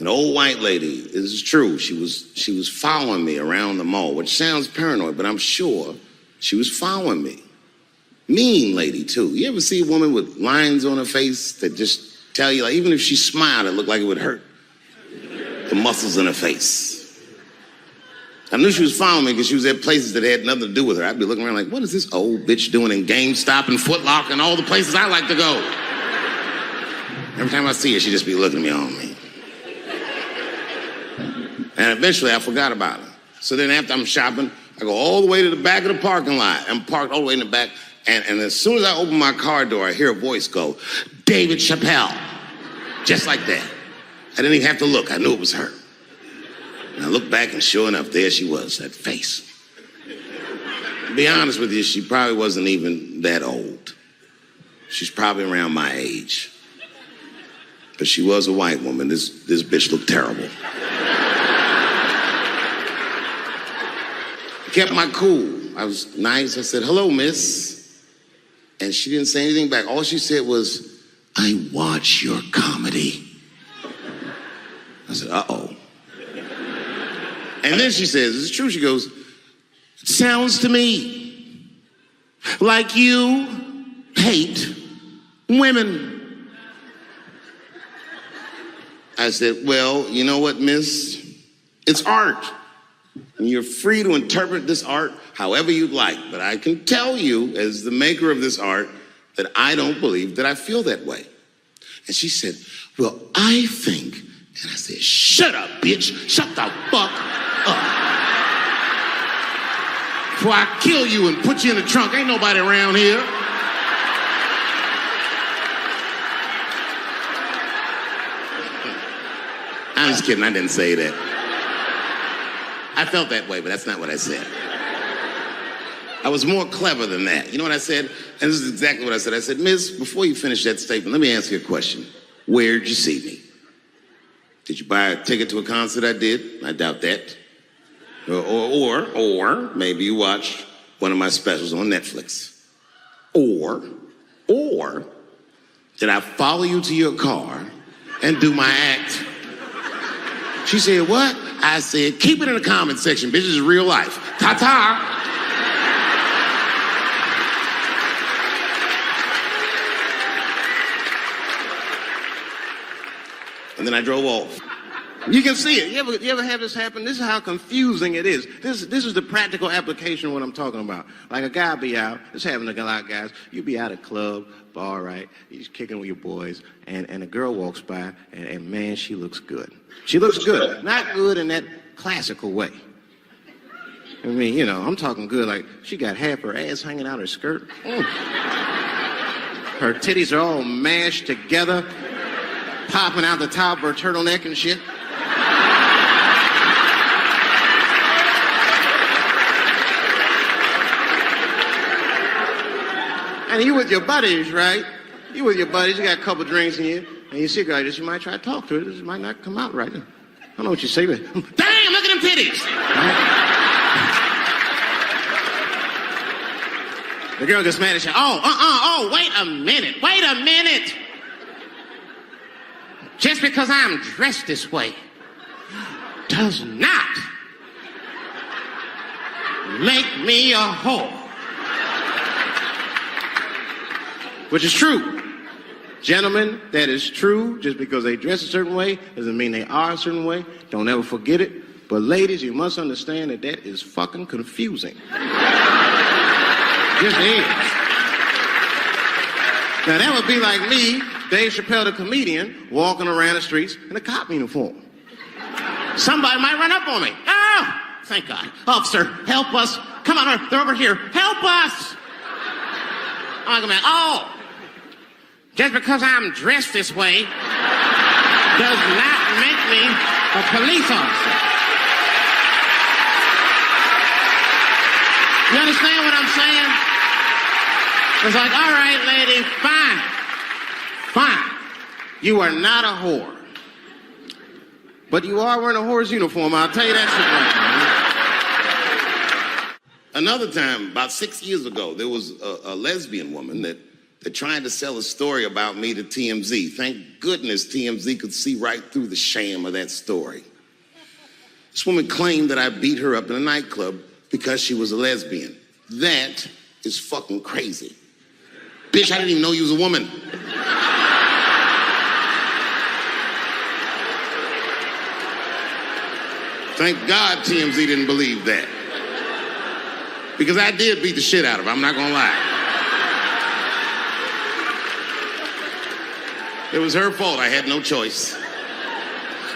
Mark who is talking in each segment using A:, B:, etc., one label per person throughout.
A: An old white lady, this is true, she was following me around the mall, which sounds paranoid, but I'm sure she was following me. Mean lady, too. You ever see a woman with lines on her face that just tell you, like, even if she smiled, it looked like it would hurt the muscles in her face? I knew she was following me because she was at places that had nothing to do with her. I'd be looking around like, what is this old bitch doing in GameStop and Foot Locker and all the places I like to go? Every time I see her, she'd just be looking at me on me. And eventually, I forgot about her. So then after I'm shopping, I go all the way to the back of the parking lot. I'm parked all the way in the back. And as soon as I open my car door, I hear a voice go, Dave Chappelle. Just like that. I didn't even have to look. I knew it was her. And I looked back, and sure enough, there she was, that face. To be honest with you, she probably wasn't even that old. She's probably around my age. But she was a white woman. This bitch looked terrible. I kept my cool. I was nice. I said, hello, miss. And she didn't say anything back. All she said was, I watch your comedy. I said, uh-oh. And then she says, it's true. She goes, it sounds to me like you hate women. I said, well, you know what, miss? It's art. And you're free to interpret this art however you'd like. But I can tell you, as the maker of this art, that I don't believe that I feel that way. And she said, well, I think. And I said, shut up, bitch. Shut the fuck up. Before I kill you and put you in the trunk. Ain't nobody around here. I'm just kidding. I didn't say that. I felt that way, but that's not what I said. I was more clever than that. You know what I said? And this is exactly what I said. I said, miss, before you finish that statement, let me ask you a question. Where'd you see me? Did you buy a ticket to a concert I did? I doubt that. Or maybe you watched one of my specials on Netflix. Or did I follow you to your car and do my act? She said, what? I said, keep it in the comment section, bitch. This is real life. Ta-ta. And then I drove off. You can see it. You ever have this happen? This is how confusing it is. This is the practical application of what I'm talking about. Like a guy be out, this happened to a lot of guys. You be out at a club, bar, right? You're kicking with your boys, and a girl walks by, and man, she looks good. She looks good. Not good in that classical way. I mean, you know, I'm talking good like she got half her ass hanging out her skirt. Her titties are all mashed together, popping out the top of her turtleneck and shit. And you with your buddies, right? You with your buddies, you got a couple drinks in you, and you see a girl, you might try to talk to her. This might not come out right. I don't know what you say, but damn, look at them titties. The girl gets mad at you. Wait a minute. Just because I'm dressed this way does not make me a whore. Which is true. Gentlemen, that is true. Just because they dress a certain way doesn't mean they are a certain way. Don't ever forget it. But ladies, you must understand that that is fucking confusing. Just is. Now that would be like me, Dave Chappelle, the comedian, walking around the streets in a cop uniform. Somebody might run up on me. Oh, thank God. Officer, help us. Come on, they're over here. Help us. I'm like, oh, just because I'm dressed this way does not make me a police officer. You understand what I'm saying? It's like, all right, lady, fine. You are not a whore. But you are wearing a whore's uniform, I'll tell you that shit right now. Another time, about 6 years ago, there was a lesbian woman that that tried to sell a story about me to TMZ. Thank goodness TMZ could see right through the sham of that story. This woman claimed that I beat her up in a nightclub because she was a lesbian. That is fucking crazy. Bitch, I didn't even know you was a woman. Thank God TMZ didn't believe that. Because I did beat the shit out of her, I'm not gonna lie. It was her fault, I had no choice.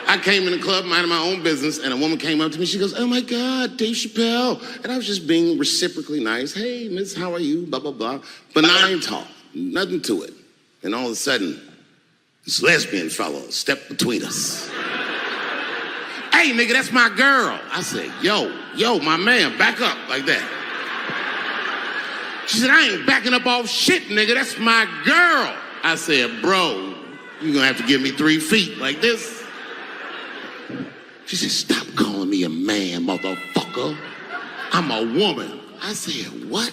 A: I came in the club minding my own business, and a woman came up to me, she goes, "Oh my God, Dave Chappelle." And I was just being reciprocally nice. "Hey, miss, how are you?" Blah, blah, blah. Benign talk, nothing to it. And all of a sudden, this lesbian fellow stepped between us. "Hey, nigga, that's my girl." I said, yo, my man, back up like that. She said, "I ain't backing up off shit, nigga, that's my girl." I said, "Bro, you're gonna have to give me 3 feet like this." She said, "Stop calling me a man, motherfucker. I'm a woman." I said, "What?"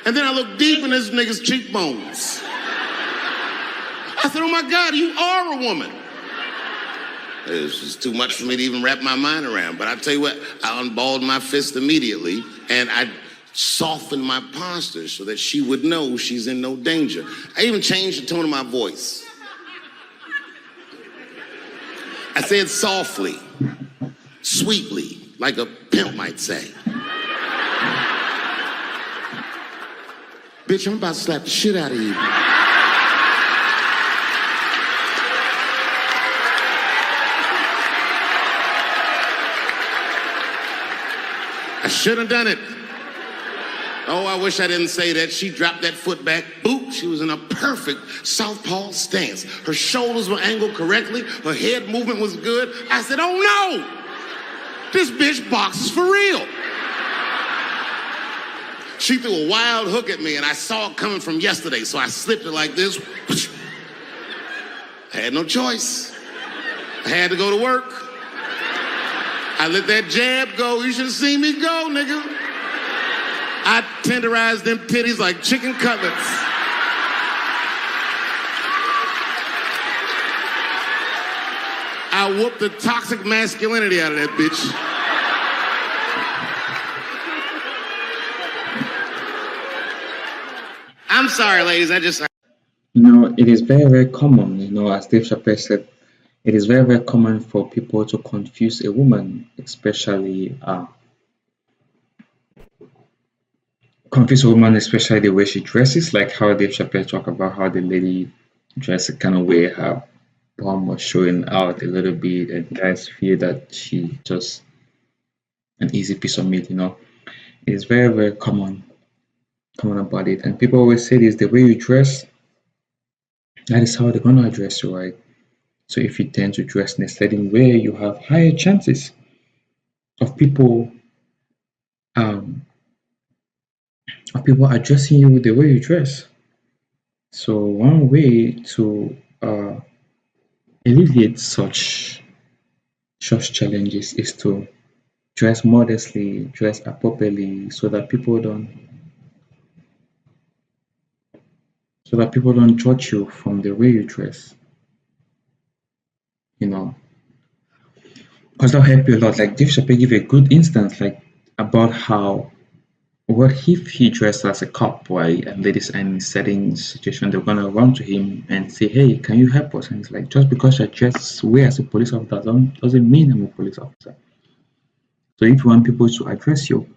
A: And then I looked deep in this nigga's cheekbones. I said, "Oh my God, you are a woman." It was just too much for me to even wrap my mind around. But I tell you what, I unballed my fist immediately, and I softened my posture so that she would know she's in no danger. I even changed the tone of my voice. I said softly, sweetly, like a pimp might say. "Bitch, I'm about to slap the shit out of you." I shouldn't have done it. Oh, I wish I didn't say that. She dropped that foot back. Boop. She was in a perfect southpaw stance. Her shoulders were angled correctly. Her head movement was good. I said, "Oh no! This bitch boxes for real." She threw a wild hook at me, and I saw it coming from yesterday, so I slipped it like this. I had no choice. I had to go to work. I let that jab go. You should have seen me go, nigga. I tenderized them titties like chicken cutlets. I whooped the toxic masculinity out of that bitch. I'm sorry, ladies,
B: It is very, very common, as Dave Chappelle said, it is very, very common for people to confuse a woman, especially the way she dresses, like how Dave Chappelle talked about how the lady dresses kind of way her bum was showing out a little bit, and guys feel that she just an easy piece of meat. It is very, very common about it, and people always say this: the way you dress, that is how they're gonna address you, right? So if you tend to dress in a certain way, you have higher chances of people addressing you the way you dress. So one way to alleviate such challenges is to dress modestly, dress appropriately, so that people don't judge you from the way you dress. Because that'll help you a lot. Like Dave Chappelle give a good instance, like about how what if he dressed as a cop, right? And ladies are in a certain situation, they're gonna run to him and say, "Hey, can you help us?" And it's like, just because I dress way as a police officer doesn't mean I'm a police officer. So if you want people to address you,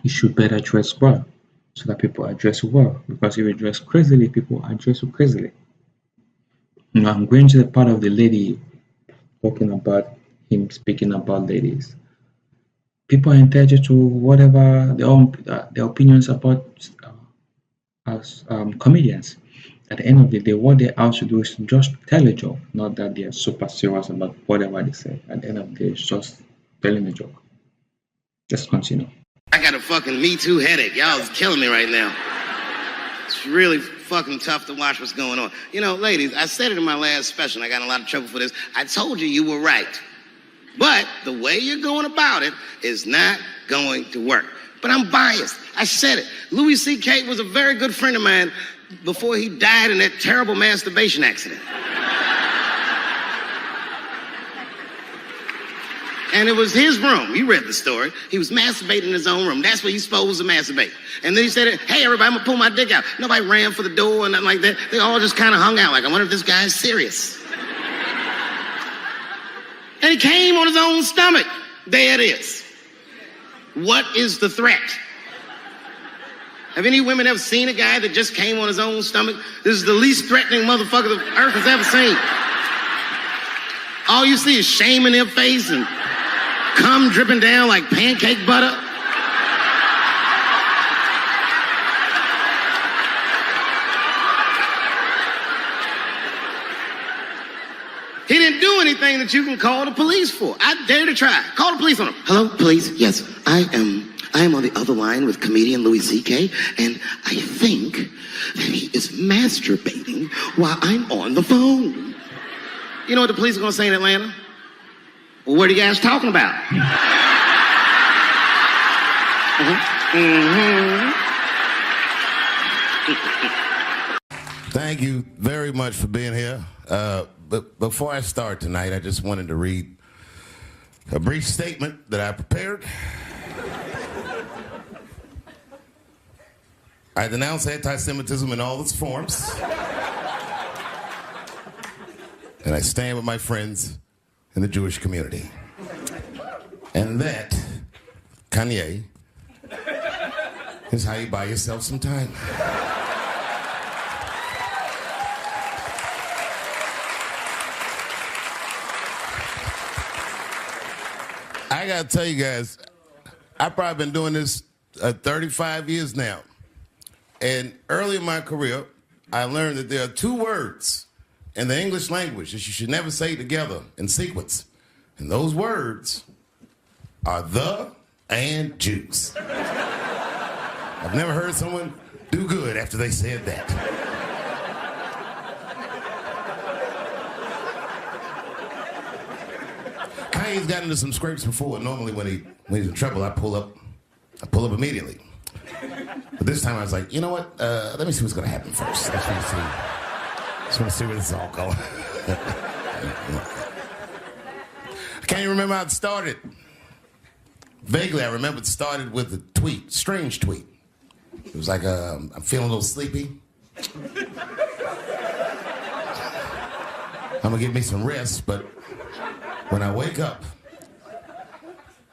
B: you should better dress well, so that people address you well. Because if you dress crazily, people address you crazily. I'm going to the part of the lady talking about him speaking about ladies. People are entitled to whatever their opinions about as comedians. At the end of the day, what they're out to do is to just tell a joke, not that they're super serious about whatever they say. At the end of the day, it's just telling a joke. Let's continue.
A: I got a fucking Me Too headache. Y'all is killing me right now. It's really fucking tough to watch what's going on. Ladies, I said it in my last special, and I got in a lot of trouble for this. I told you were right. But the way you're going about it is not going to work. But I'm biased. I said it. Louis C.K. was a very good friend of mine before he died in that terrible masturbation accident. And it was his room. You read the story. He was masturbating in his own room. That's where he's supposed to masturbate. And then he said, hey, everybody, I'm going to pull my dick out. Nobody ran for the door and nothing like that. They all just kind of hung out like, I wonder if this guy's serious. And he came on his own stomach. There it is. What is the threat? Have any women ever seen a guy that just came on his own stomach? This is the least threatening motherfucker the earth has ever seen. All you see is shame in their face and cum dripping down like pancake butter. He didn't do anything that you can call the police for. I dare to try. Call the police on him. Hello, police? Yes, I am on the other line with comedian Louis C.K. and I think that he is masturbating while I'm on the phone. You know what the police are going to say in Atlanta? Well, what are you guys talking about?
C: Thank you very much for being here. But before I start tonight, I just wanted to read a brief statement that I prepared. I denounce anti-Semitism in all its forms. And I stand with my friends in the Jewish community. And that, Kanye, is how you buy yourself some time. I gotta tell you guys, I've probably been doing this 35 years now. And early in my career, I learned that there are two words in the English language that you should never say together in sequence. And those words are the and Jews. I've never heard someone do good after they said that. Kanye's gotten into some scrapes before. Normally when he's in trouble, I pull up immediately. But this time I was like, you know what? Let me see what's gonna happen first. Just want to see where this is all going. I can't even remember how it started. Vaguely, I remember it started with a tweet, strange tweet. It was like, I'm feeling a little sleepy. I'm gonna get me some rest, but when I wake up,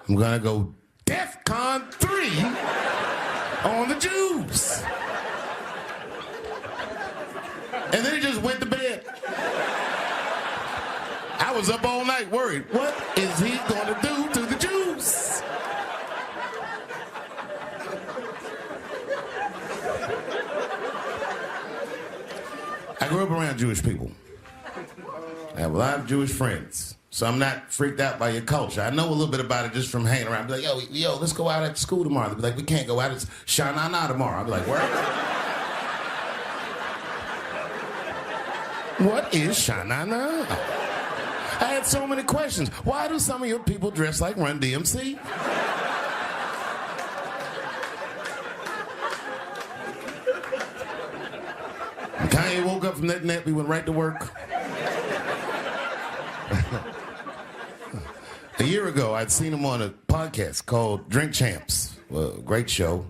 C: I'm gonna go DEFCON 3 on the Jews. And then he just went to bed. I was up all night worried. What is he gonna do to the Jews? I grew up around Jewish people. I have a lot of Jewish friends. So I'm not freaked out by your culture. I know a little bit about it just from hanging around. I'll be like, yo, let's go out at school tomorrow. They'll be like, we can't go out. It's Shanana tomorrow. I'll be like, where? What is Shanana? I had so many questions. Why do some of your people dress like Run DMC? And Kanye woke up from that nap. We went right to work. A year ago, I'd seen him on a podcast called Drink Champs, great show,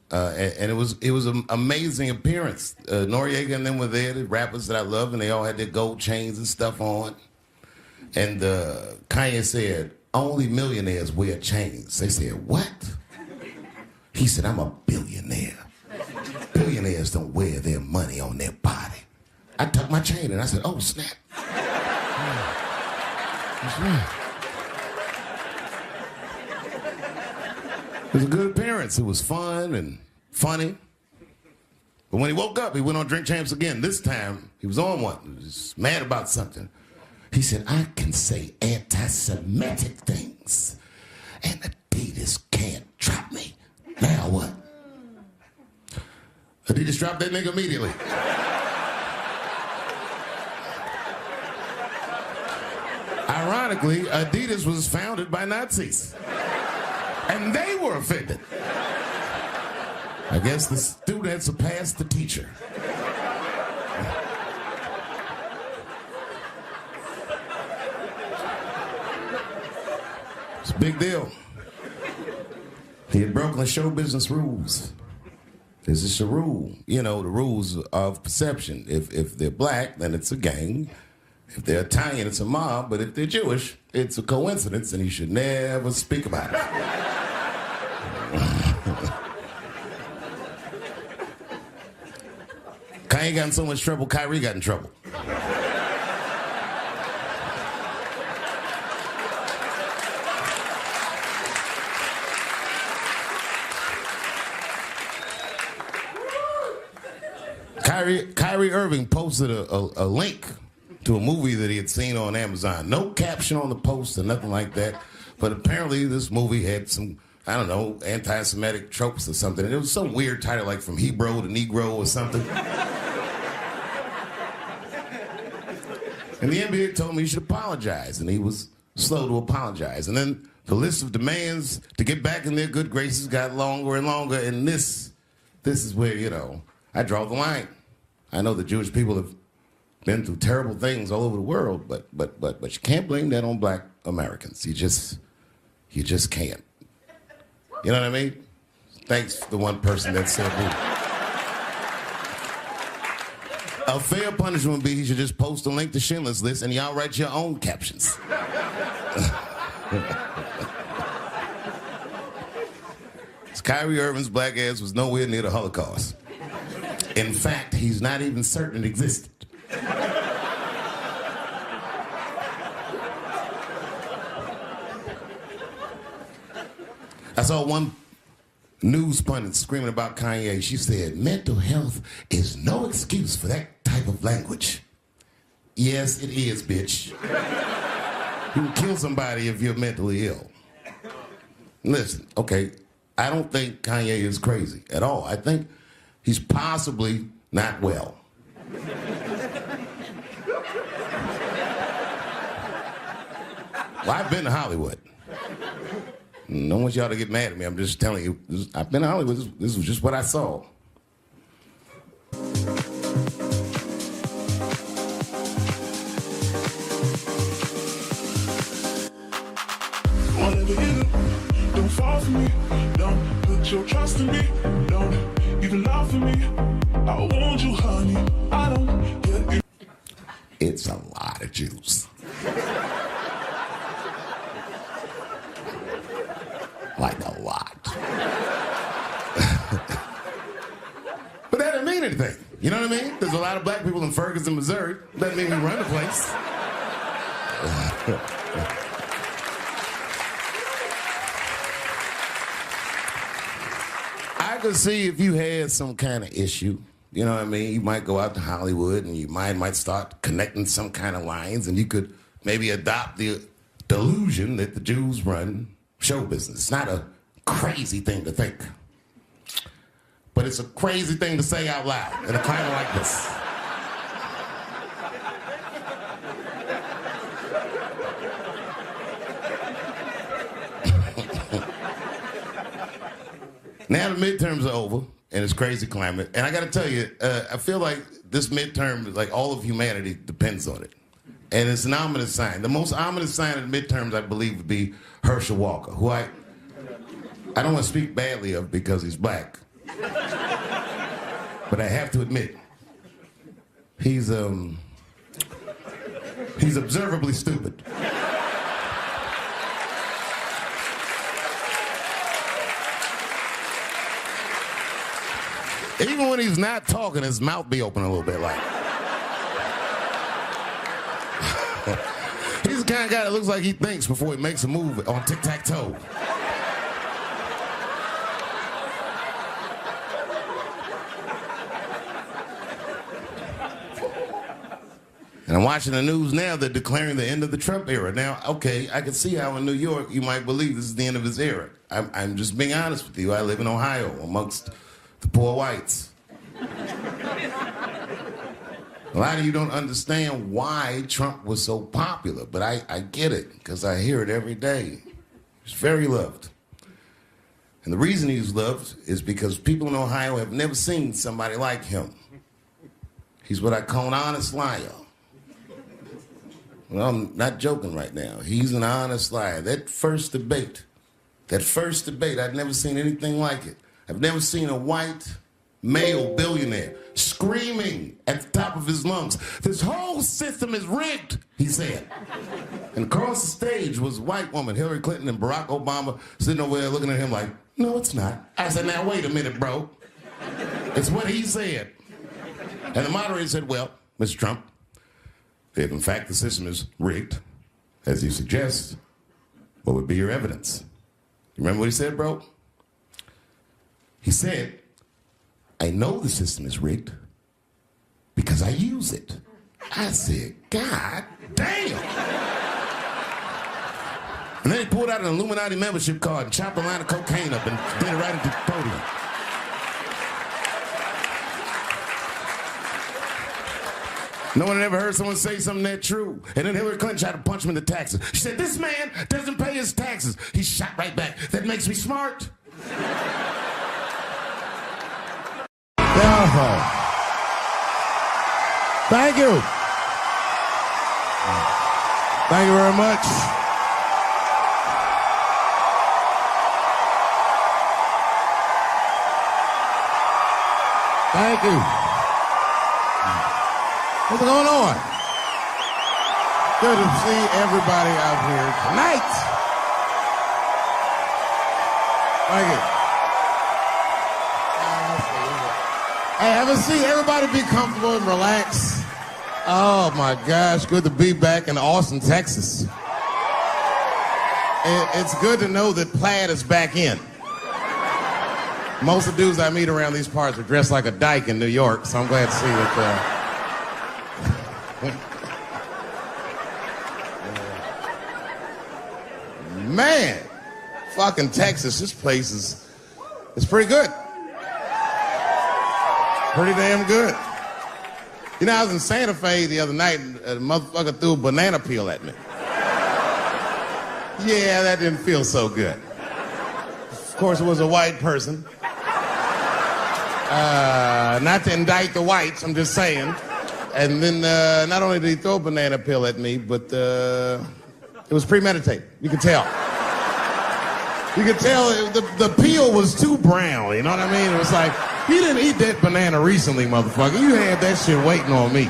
C: and it was an amazing appearance. Noriega and them were there, the rappers that I love, and they all had their gold chains and stuff on. And Kanye said, only millionaires wear chains. They said, what? He said, I'm a billionaire. Billionaires don't wear their money on their body. I tucked my chain and I said, oh, snap. That's right. It was a good appearance. It was fun and funny. But when he woke up, he went on Drink Champs again. This time, he was on one. He was mad about something. He said, I can say anti-Semitic things, and Adidas can't drop me. Now what? Adidas dropped that nigga I Ironically, Adidas was founded by Nazis. And they were offended. I guess the student had surpassed the teacher. It's a big deal. He had broken the show business rules. There's just a rule, you know, the rules of perception. If they're black, then it's a gang. If they're Italian, it's a mob. But if they're Jewish, it's a coincidence, and you should never speak about it. Kanye got in so much trouble, Kyrie got in trouble. Kyrie Irving posted a link to a movie that he had seen on Amazon. No caption on the post or nothing like that. But apparently this movie had some, I don't know, anti-Semitic tropes or something. And it was some weird title like From Hebrew to Negro or something. And the NBA told me he should apologize. And he was slow to apologize. And then the list of demands to get back in their good graces got longer and longer. And this is where, you know, I draw the line. I know the Jewish people have been through terrible things all over the world, but you can't blame that on black Americans. You just can't. You know what I mean? Thanks to the one person that said that. A fair punishment would be he should just post a link to Schindler's List and y'all write your own captions. Kyrie Irving's black ass was nowhere near the Holocaust. In fact, he's not even certain it existed. I saw one news pundit screaming about Kanye. She said, mental health is no excuse for that type of language. Yes, it is, bitch. You can kill somebody if you're mentally ill. Listen, okay, I don't think Kanye is crazy at all. I think he's possibly not well. Well, I've been to Hollywood. I don't want y'all to get mad at me. I'm just telling you. I've been to Hollywood. This was just what I saw.
D: Whatever you do, don't fall for me. Don't put your trust in me. Don't even lie for me. I want you, honey. I don't get it.
C: It's a lot of Jews. Like a lot. But that doesn't mean anything. You know what I mean? There's a lot of black people in Ferguson, Missouri. Doesn't mean we run the place. I could see if you had some kind of issue. You know what I mean? You might go out to Hollywood and your mind might start connecting some kind of lines, and you could maybe adopt the delusion that the Jews run show business. It's not a crazy thing to think. But it's a crazy thing to say out loud in a climate like this. Now the midterms are over, and it's crazy climate. And I got to tell you, I feel like this midterm, like all of humanity depends on it. And it's an ominous sign. The most ominous sign of the midterms, I believe, would be Herschel Walker, who I don't want to speak badly of because he's black. But I have to admit, he's observably stupid. Even when he's not talking, his mouth be open a little bit like. He's the kind of guy that looks like he thinks before he makes a move on tic-tac-toe. And I'm watching the news now, they're declaring the end of the Trump era. Now, okay, I can see how in New York you might believe this is the end of his era. I'm just being honest with you. I live in Ohio amongst the poor whites. A lot of you don't understand why Trump was so popular, but I get it, because I hear it every day. He's very loved. And the reason he's loved is because people in Ohio have never seen somebody like him. He's what I call an honest liar. Well, I'm not joking right now. He's an honest liar. That first debate, I'd never seen anything like it. I've never seen a white male billionaire screaming at the top of his lungs, "This whole system is rigged," he said. And across the stage was a white woman, Hillary Clinton and Barack Obama, sitting over there looking at him like, "No, it's not." I said, "Now, wait a minute, bro. It's what he said." And the moderator said, "Well, Mr. Trump, if in fact the system is rigged, as you suggest, what would be your evidence?" You remember what he said, bro? He said, "I know the system is rigged because I use it." I said, "God damn." And then he pulled out an Illuminati membership card and chopped a line of cocaine up and did it right at the podium. No one had ever heard someone say something that true. And then Hillary Clinton tried to punch him in the taxes. She said, "This man doesn't pay his taxes." He shot right back. "That makes me smart."
E: Thank you. Thank you very much. Thank you. What's going on? Good to see everybody out here tonight. Thank you. Hey, have a seat. Everybody be comfortable and relax. Oh my gosh, good to be back in Austin, Texas. It's good to know that plaid is back in. Most of the dudes I meet around these parts are dressed like a dyke in New York, so I'm glad to see that. Man, fucking Texas, this place is pretty good. Pretty damn good. You know, I was in Santa Fe the other night and a motherfucker threw a banana peel at me. Yeah, that didn't feel so good. Of course, it was a white person. Not to indict the whites, I'm just saying. And then not only did he throw a banana peel at me, but it was premeditated. You could tell. You could tell the peel was too brown, you know what I mean? It was like, you didn't eat that banana recently, motherfucker. You had that shit waiting on me.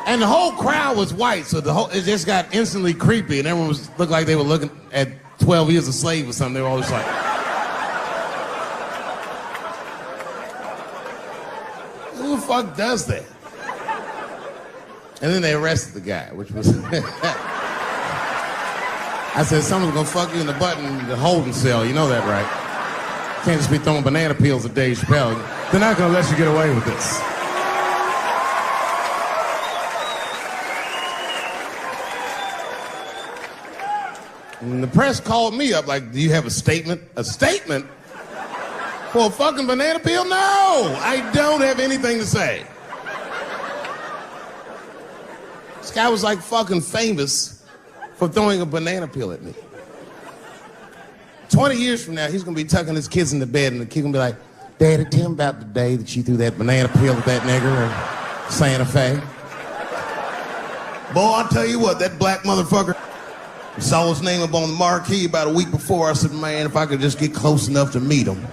E: And the whole crowd was white, so it just got instantly creepy, and everyone looked like they were looking at 12 Years a Slave or something. They were all just like, who the fuck does that? And then they arrested the guy, which was... I said, someone's gonna fuck you in the butt in the holding cell. You know that, right? Can't just be throwing banana peels at Dave Chappelle. They're not gonna let you get away with this. And the press called me up like, "Do you have a statement?" A statement? For a fucking banana peel? No! I don't have anything to say. This guy was like fucking famous for throwing a banana peel at me. 20 years from now, he's gonna be tucking his kids in the bed and the kid gonna be like, "Daddy, tell him about the day that you threw that banana peel at that nigger in Santa Fe." Boy, I'll tell you what, that black motherfucker saw his name up on the marquee about a week before. I said, "Man, if I could just get close enough to meet him,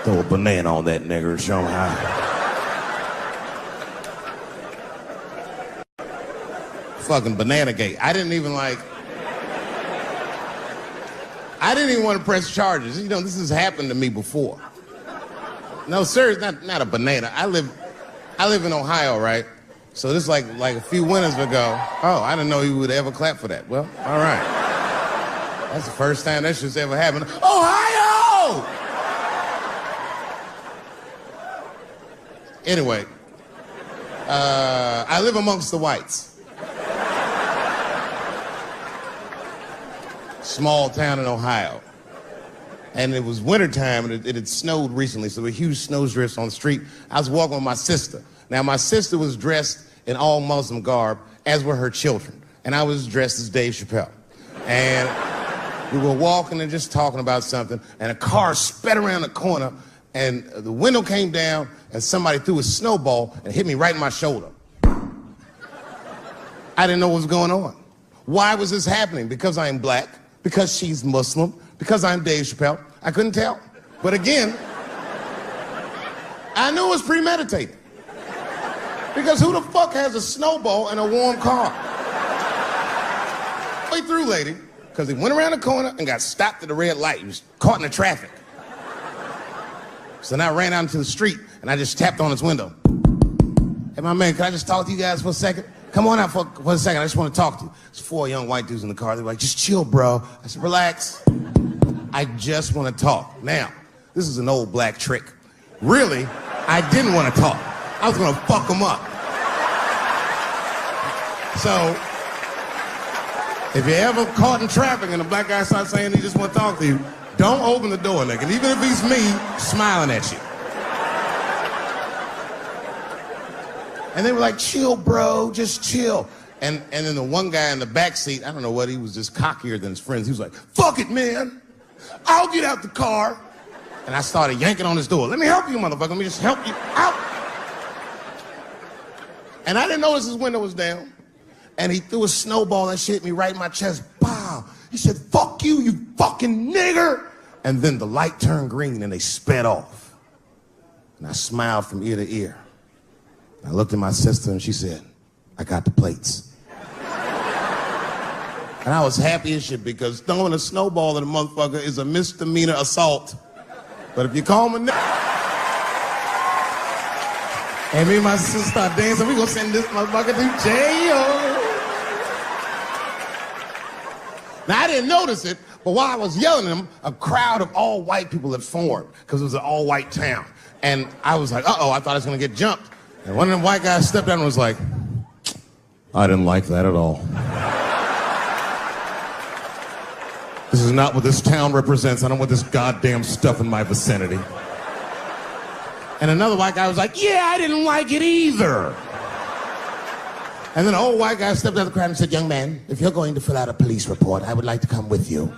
E: throw a banana on that nigger and show him how." Fucking banana gate. I didn't even want to press charges. You know, this has happened to me before. No, sir, it's not a banana. I live in Ohio, right? So this like a few winters ago. Oh, I didn't know you would ever clap for that. Well, all right. That's the first time that shit's ever happened. Ohio! Anyway, I live amongst the whites. Small town in Ohio. And it was wintertime, and it had snowed recently, so there were huge snowdrifts on the street. I was walking with my sister. Now, my sister was dressed in all Muslim garb, as were her children. And I was dressed as Dave Chappelle. And we were walking and just talking about something, and a car sped around the corner, and the window came down, and somebody threw a snowball and hit me right in my shoulder. I didn't know what was going on. Why was this happening? Because I'm black, because she's Muslim, because I'm Dave Chappelle. I couldn't tell. But again, I knew it was premeditated. Because who the fuck has a snowball in a warm car? Way through, lady, because he went around the corner and got stopped at the red light. He was caught in the traffic. So then I ran out into the street and I just tapped on his window. Hey, my man, can I just talk to you guys for a second? Come on out for a second. I just want to talk to you. There's 4 young white dudes in the car. They were like, just chill, bro. I said, relax. I just want to talk. Now, this is an old black trick. Really, I didn't want to talk. I was going to fuck them up. So, if you're ever caught in traffic and a black guy starts saying he just want to talk to you, don't open the door, nigga. And even if he's me, smiling at you. And they were like, chill, bro, just chill. And then the one guy in the back seat, I don't know what, he was just cockier than his friends. He was like, fuck it, man. I'll get out the car. And I started yanking on his door. Let me help you, motherfucker. Let me just help you out. And I didn't notice his window was down. And he threw a snowball that shit hit me right in my chest. Pow. He said, fuck you, you fucking nigger. And then the light turned green and they sped off. And I smiled from ear to ear. I looked at my sister and she said, I got the plates. And I was happy as shit because throwing a snowball at a motherfucker is a misdemeanor assault. But if you call him a nigger, and me and my sister start dancing, we gonna send this motherfucker to jail. Now I didn't notice it, but while I was yelling at him, a crowd of all white people had formed because it was an all white town. And I was like, uh-oh, I thought I was gonna get jumped. And one of them white guys stepped out and was like, I didn't like that at all. This is not what this town represents. I don't want this goddamn stuff in my vicinity. And another white guy was like, yeah, I didn't like it either. And then an old white guy stepped out of the crowd and said, young man, if you're going to fill out a police report, I would like to come with you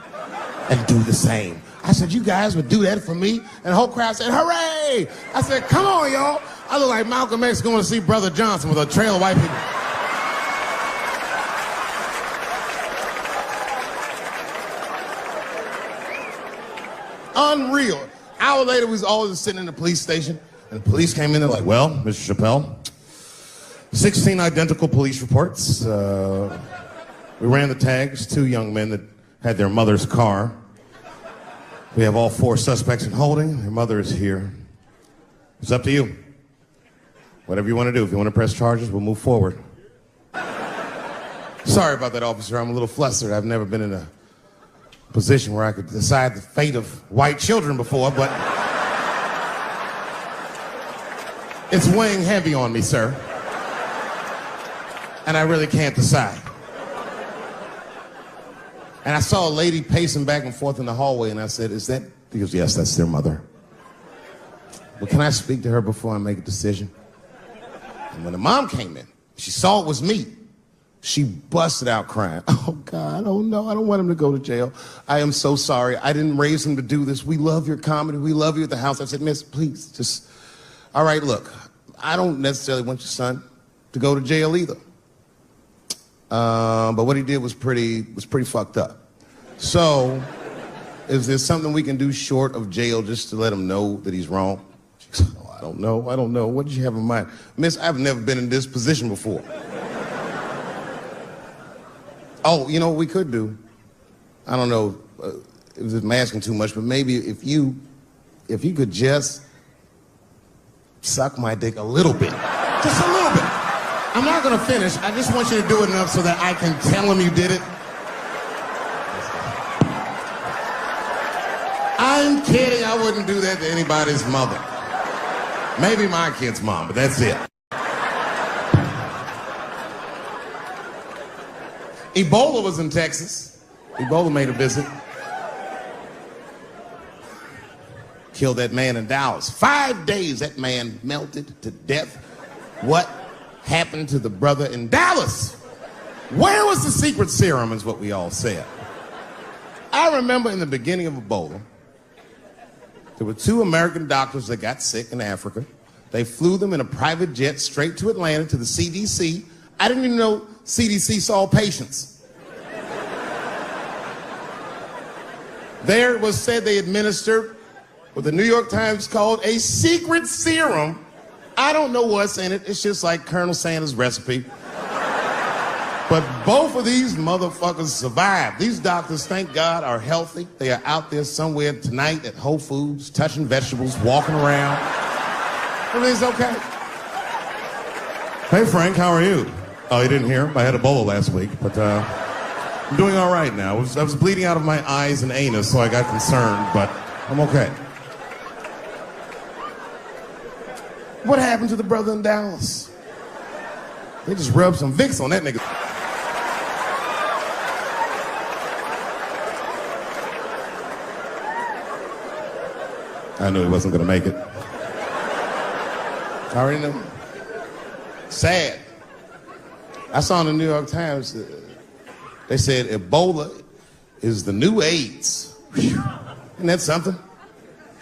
E: and do the same. I said, you guys would do that for me? And the whole crowd said, hooray! I said, come on, y'all. I look like Malcolm X going to see Brother Johnson with a trail of white people. Unreal. An hour later, we was all just sitting in the police station, and the police came in. They're like, well, Mr. Chappelle, 16 identical police reports. We ran the tags, 2 young men that had their mother's car. We have all 4 suspects in holding. Their mother is here. It's up to you. Whatever you want to do. If you want to press charges, we'll move forward. Sorry about that, officer. I'm a little flustered. I've never been in a position where I could decide the fate of white children before, but it's weighing heavy on me, sir. And I really can't decide. And I saw a lady pacing back and forth in the hallway, and I said, is that? He goes, yes, that's their mother. Well, can I speak to her before I make a decision? And when the mom came in, she saw it was me. She busted out crying. Oh, God, I don't know. I don't want him to go to jail. I am so sorry. I didn't raise him to do this. We love your comedy. We love you at the house. I said, miss, please, just, all right, look, I don't necessarily want your son to go to jail either. But what he did was pretty fucked up. So, is there something we can do short of jail just to let him know that he's wrong? She said, oh, I don't know. What did you have in mind? Miss, I've never been in this position before. Oh, you know what we could do? I don't know if I'm asking too much, but maybe if you could just suck my dick a little bit. Just a little bit. I'm not gonna finish. I just want you to do it enough so that I can tell him you did it. I'm kidding. I wouldn't do that to anybody's mother. Maybe my kid's mom, but that's it. Ebola was in Texas. Ebola made a visit. killed that man in Dallas. 5 days, that man melted to death. What happened to the brother in Dallas? Where was the secret serum is what we all said. I remember in the beginning of Ebola, there were 2 American doctors that got sick in Africa. They flew them in a private jet straight to Atlanta to the CDC. I didn't even know CDC saw patients. There it was said they administered what the New York Times called a secret serum. I don't know what's in it. It's just like Colonel Sanders' recipe. But both of these motherfuckers survived. These doctors, thank God, are healthy. They are out there somewhere tonight at Whole Foods, touching vegetables, walking around. Everything's okay. Hey, Frank, how are you? Oh, you didn't hear? I had Ebola last week, but I'm doing all right now. I was bleeding out of my eyes and anus, so I got concerned, but I'm okay. What happened to the brother in Dallas? They just rubbed some Vicks on that nigga. I knew he wasn't gonna make it. I already knew. Sad. I saw in the New York Times, they said Ebola is the new AIDS. Whew. Isn't that something?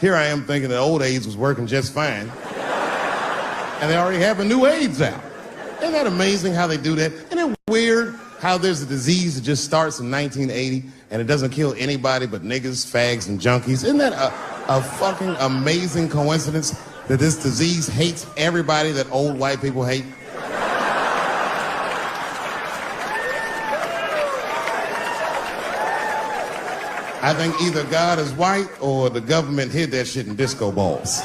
E: Here I am thinking that old AIDS was working just fine. And they already have a new AIDS out. Isn't that amazing how they do that? Isn't it weird how there's a disease that just starts in 1980 and it doesn't kill anybody but niggas, fags, and junkies? Isn't that a fucking amazing coincidence that this disease hates everybody that old white people hate? I think either God is white or the government hid that shit in disco balls.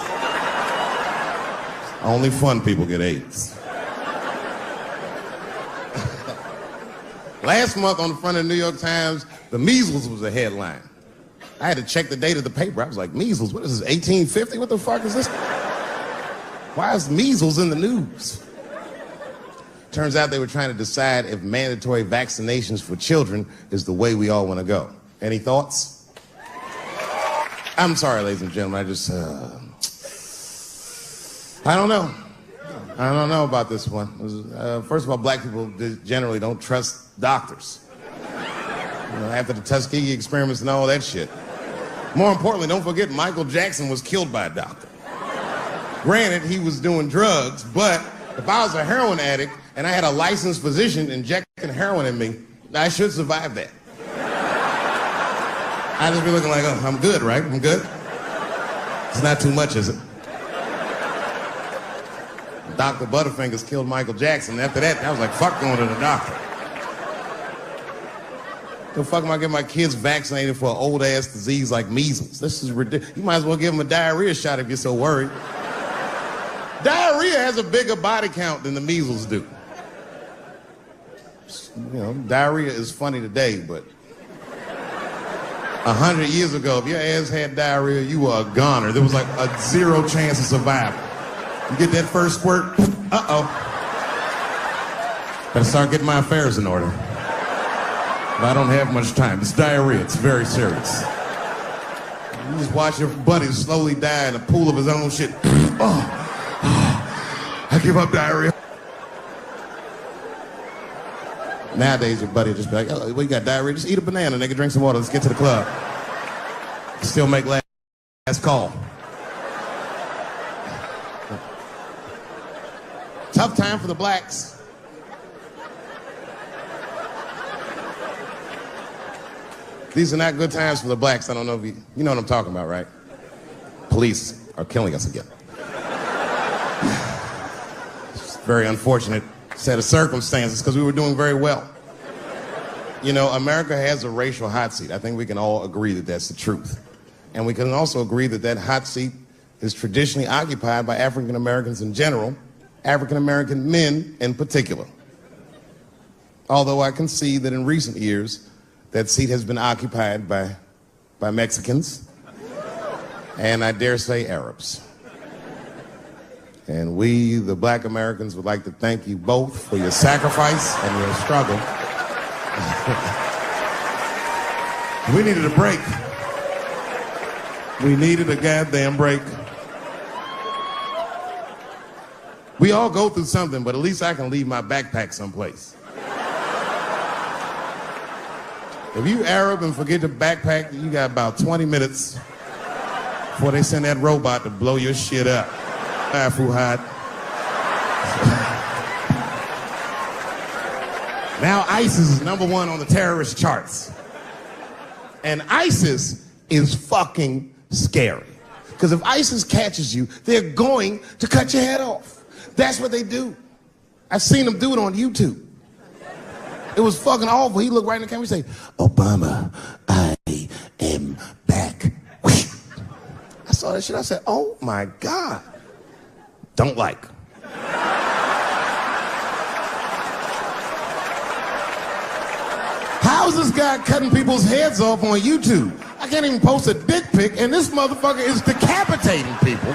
E: Only fun people get AIDS. Last month on the front of the New York Times, the measles was a headline. I had to check the date of the paper. I was like, measles, what is this, 1850? What the fuck is this? Why is measles in the news? Turns out they were trying to decide if mandatory vaccinations for children is the way we all want to go. Any thoughts? I'm sorry, ladies and gentlemen, I don't know. I don't know about this one. First of all, black people generally don't trust doctors. You know, after the Tuskegee experiments and all that shit. More importantly, don't forget Michael Jackson was killed by a doctor. Granted, he was doing drugs, but if I was a heroin addict and I had a licensed physician injecting heroin in me, I should survive that. I'd just be looking like, oh, I'm good, right? I'm good? It's not too much, is it? Dr. Butterfingers killed Michael Jackson. After that, I was like, fuck going to the doctor. The fuck am I getting my kids vaccinated for an old-ass disease like measles? This is ridiculous. You might as well give them a diarrhea shot if you're so worried. Diarrhea has a bigger body count than the measles do. You know, diarrhea is funny today, but 100 years ago, if your ass had diarrhea, you were a goner. There was like a 0 chance of survival. You get that first squirt, uh-oh. Better start getting my affairs in order. But I don't have much time. It's diarrhea. It's very serious. You just watch your buddy slowly die in a pool of his own shit. I give up diarrhea. Nowadays, your buddy just be like, oh, well, you got diarrhea? Just eat a banana, nigga, drink some water, let's get to the club. Still make last call. Tough time for the blacks. These are not good times for the blacks. I don't know if you know what I'm talking about, right? Police are killing us again. It's a very unfortunate set of circumstances because we were doing very well. You know, America has a racial hot seat. I think we can all agree that that's the truth. And we can also agree that that hot seat is traditionally occupied by African Americans in general, African American men in particular. Although I can see that in recent years, that seat has been occupied by Mexicans, and I dare say Arabs. And we, the black Americans, would like to thank you both for your sacrifice and your struggle. We needed a break. We needed a goddamn break. We all go through something, but at least I can leave my backpack someplace. If you Arab and forget your backpack, you got about 20 minutes before they send that robot to blow your shit up. Fuhad. Now ISIS is #1 on the terrorist charts. And ISIS is fucking scary. Because if ISIS catches you, they're going to cut your head off. That's what they do. I've seen them do it on YouTube. It was fucking awful. He looked right in the camera and say, Obama, I am back. I saw that shit. I said, oh my God. Don't like. How's this guy cutting people's heads off on YouTube? I can't even post a dick pic, and this motherfucker is decapitating people.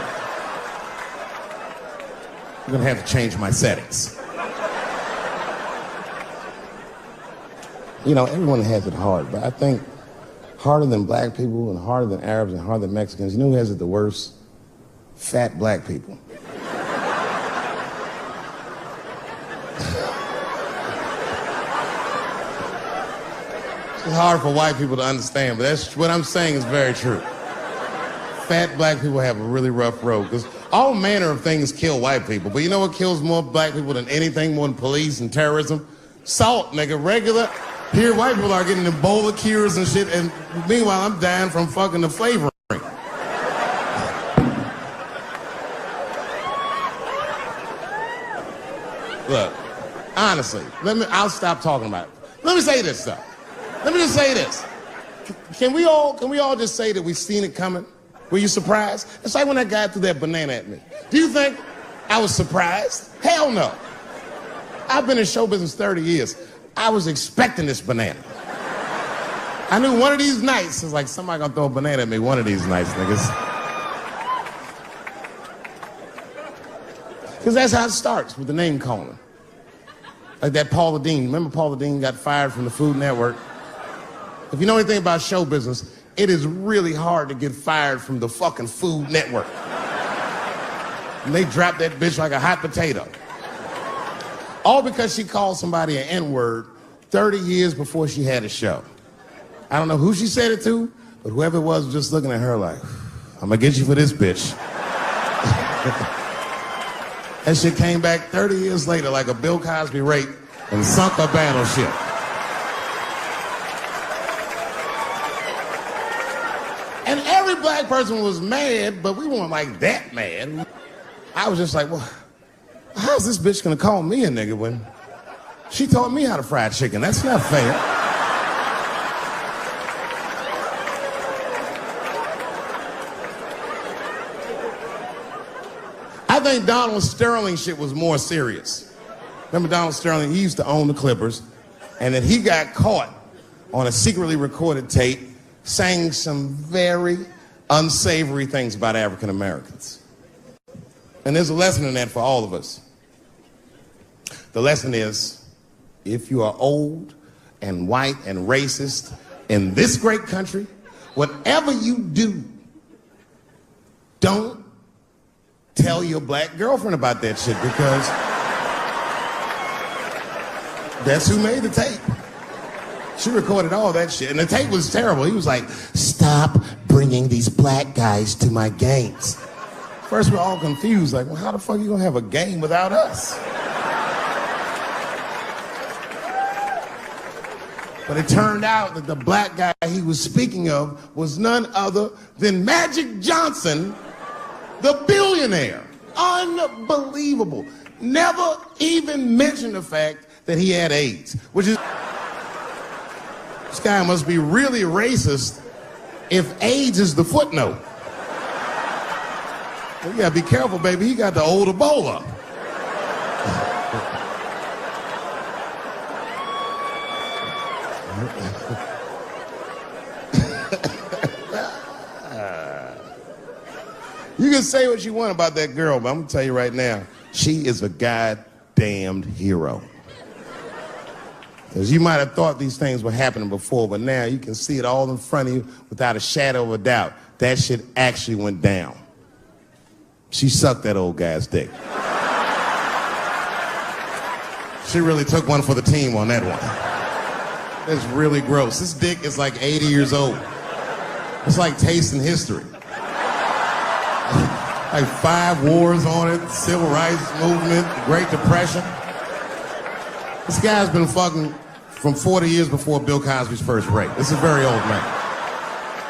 E: I'm gonna have to change my settings. You know, everyone has it hard, but I think harder than black people and harder than Arabs and harder than Mexicans, you know who has it the worst? Fat black people. It's hard for white people to understand, but that's what I'm saying is very true. Fat black people have a really rough road because all manner of things kill white people. But you know what kills more black people than anything, more than police and terrorism? Salt, nigga. Regular. Here, white people are getting Ebola cures and shit, and meanwhile, I'm dying from fucking the flavoring. Look, honestly, I'll stop talking about it. Let me say this, though. Let me just say this. Can we all just say that we seen it coming? Were you surprised? It's like when that guy threw that banana at me. Do you think I was surprised? Hell no. I've been in show business 30 years. I was expecting this banana. I knew one of these nights, it's like somebody gonna throw a banana at me one of these nights, niggas. Because that's how it starts, with the name calling. Like that Paula Deen. Remember Paula Deen got fired from the Food Network? If you know anything about show business, it is really hard to get fired from the fucking Food Network. And they dropped that bitch like a hot potato. All because she called somebody an N-word 30 years before she had a show. I don't know who she said it to, but whoever it was just looking at her like, I'm gonna get you for this bitch. That shit came back 30 years later like a Bill Cosby rape and sunk a battleship. And every black person was mad, but we weren't like that mad. I was just like, well, how's this bitch gonna call me a nigga when she taught me how to fry chicken? That's not fair. I think Donald Sterling shit was more serious. Remember Donald Sterling? He used to own the Clippers, and then he got caught on a secretly recorded tape saying some very unsavory things about African Americans. And there's a lesson in that for all of us. The lesson is, if you are old and white and racist in this great country, whatever you do, don't tell your black girlfriend about that shit, because that's who made the tape. She recorded all that shit, and the tape was terrible. He was like, stop bringing these black guys to my games. First, we're all confused, like, well, how the fuck are you gonna have a game without us? But it turned out that the black guy he was speaking of was none other than Magic Johnson, the billionaire. Unbelievable. Never even mentioned the fact that he had AIDS, which is... This guy must be really racist if AIDS is the footnote. Well, you gotta be careful, baby. He got the old Ebola. You can say what you want about that girl, but I'm gonna tell you right now, she is a goddamned hero. Because you might have thought these things were happening before, but now you can see it all in front of you without a shadow of a doubt. that shit actually went down. She sucked that old guy's dick. She really took one for the team on that one. That's really gross. This dick is like 80 years old. It's like tasting history. Like 5 wars on it, civil rights movement, the Great Depression. This guy's been fucking from 40 years before Bill Cosby's first rape. This is a very old man.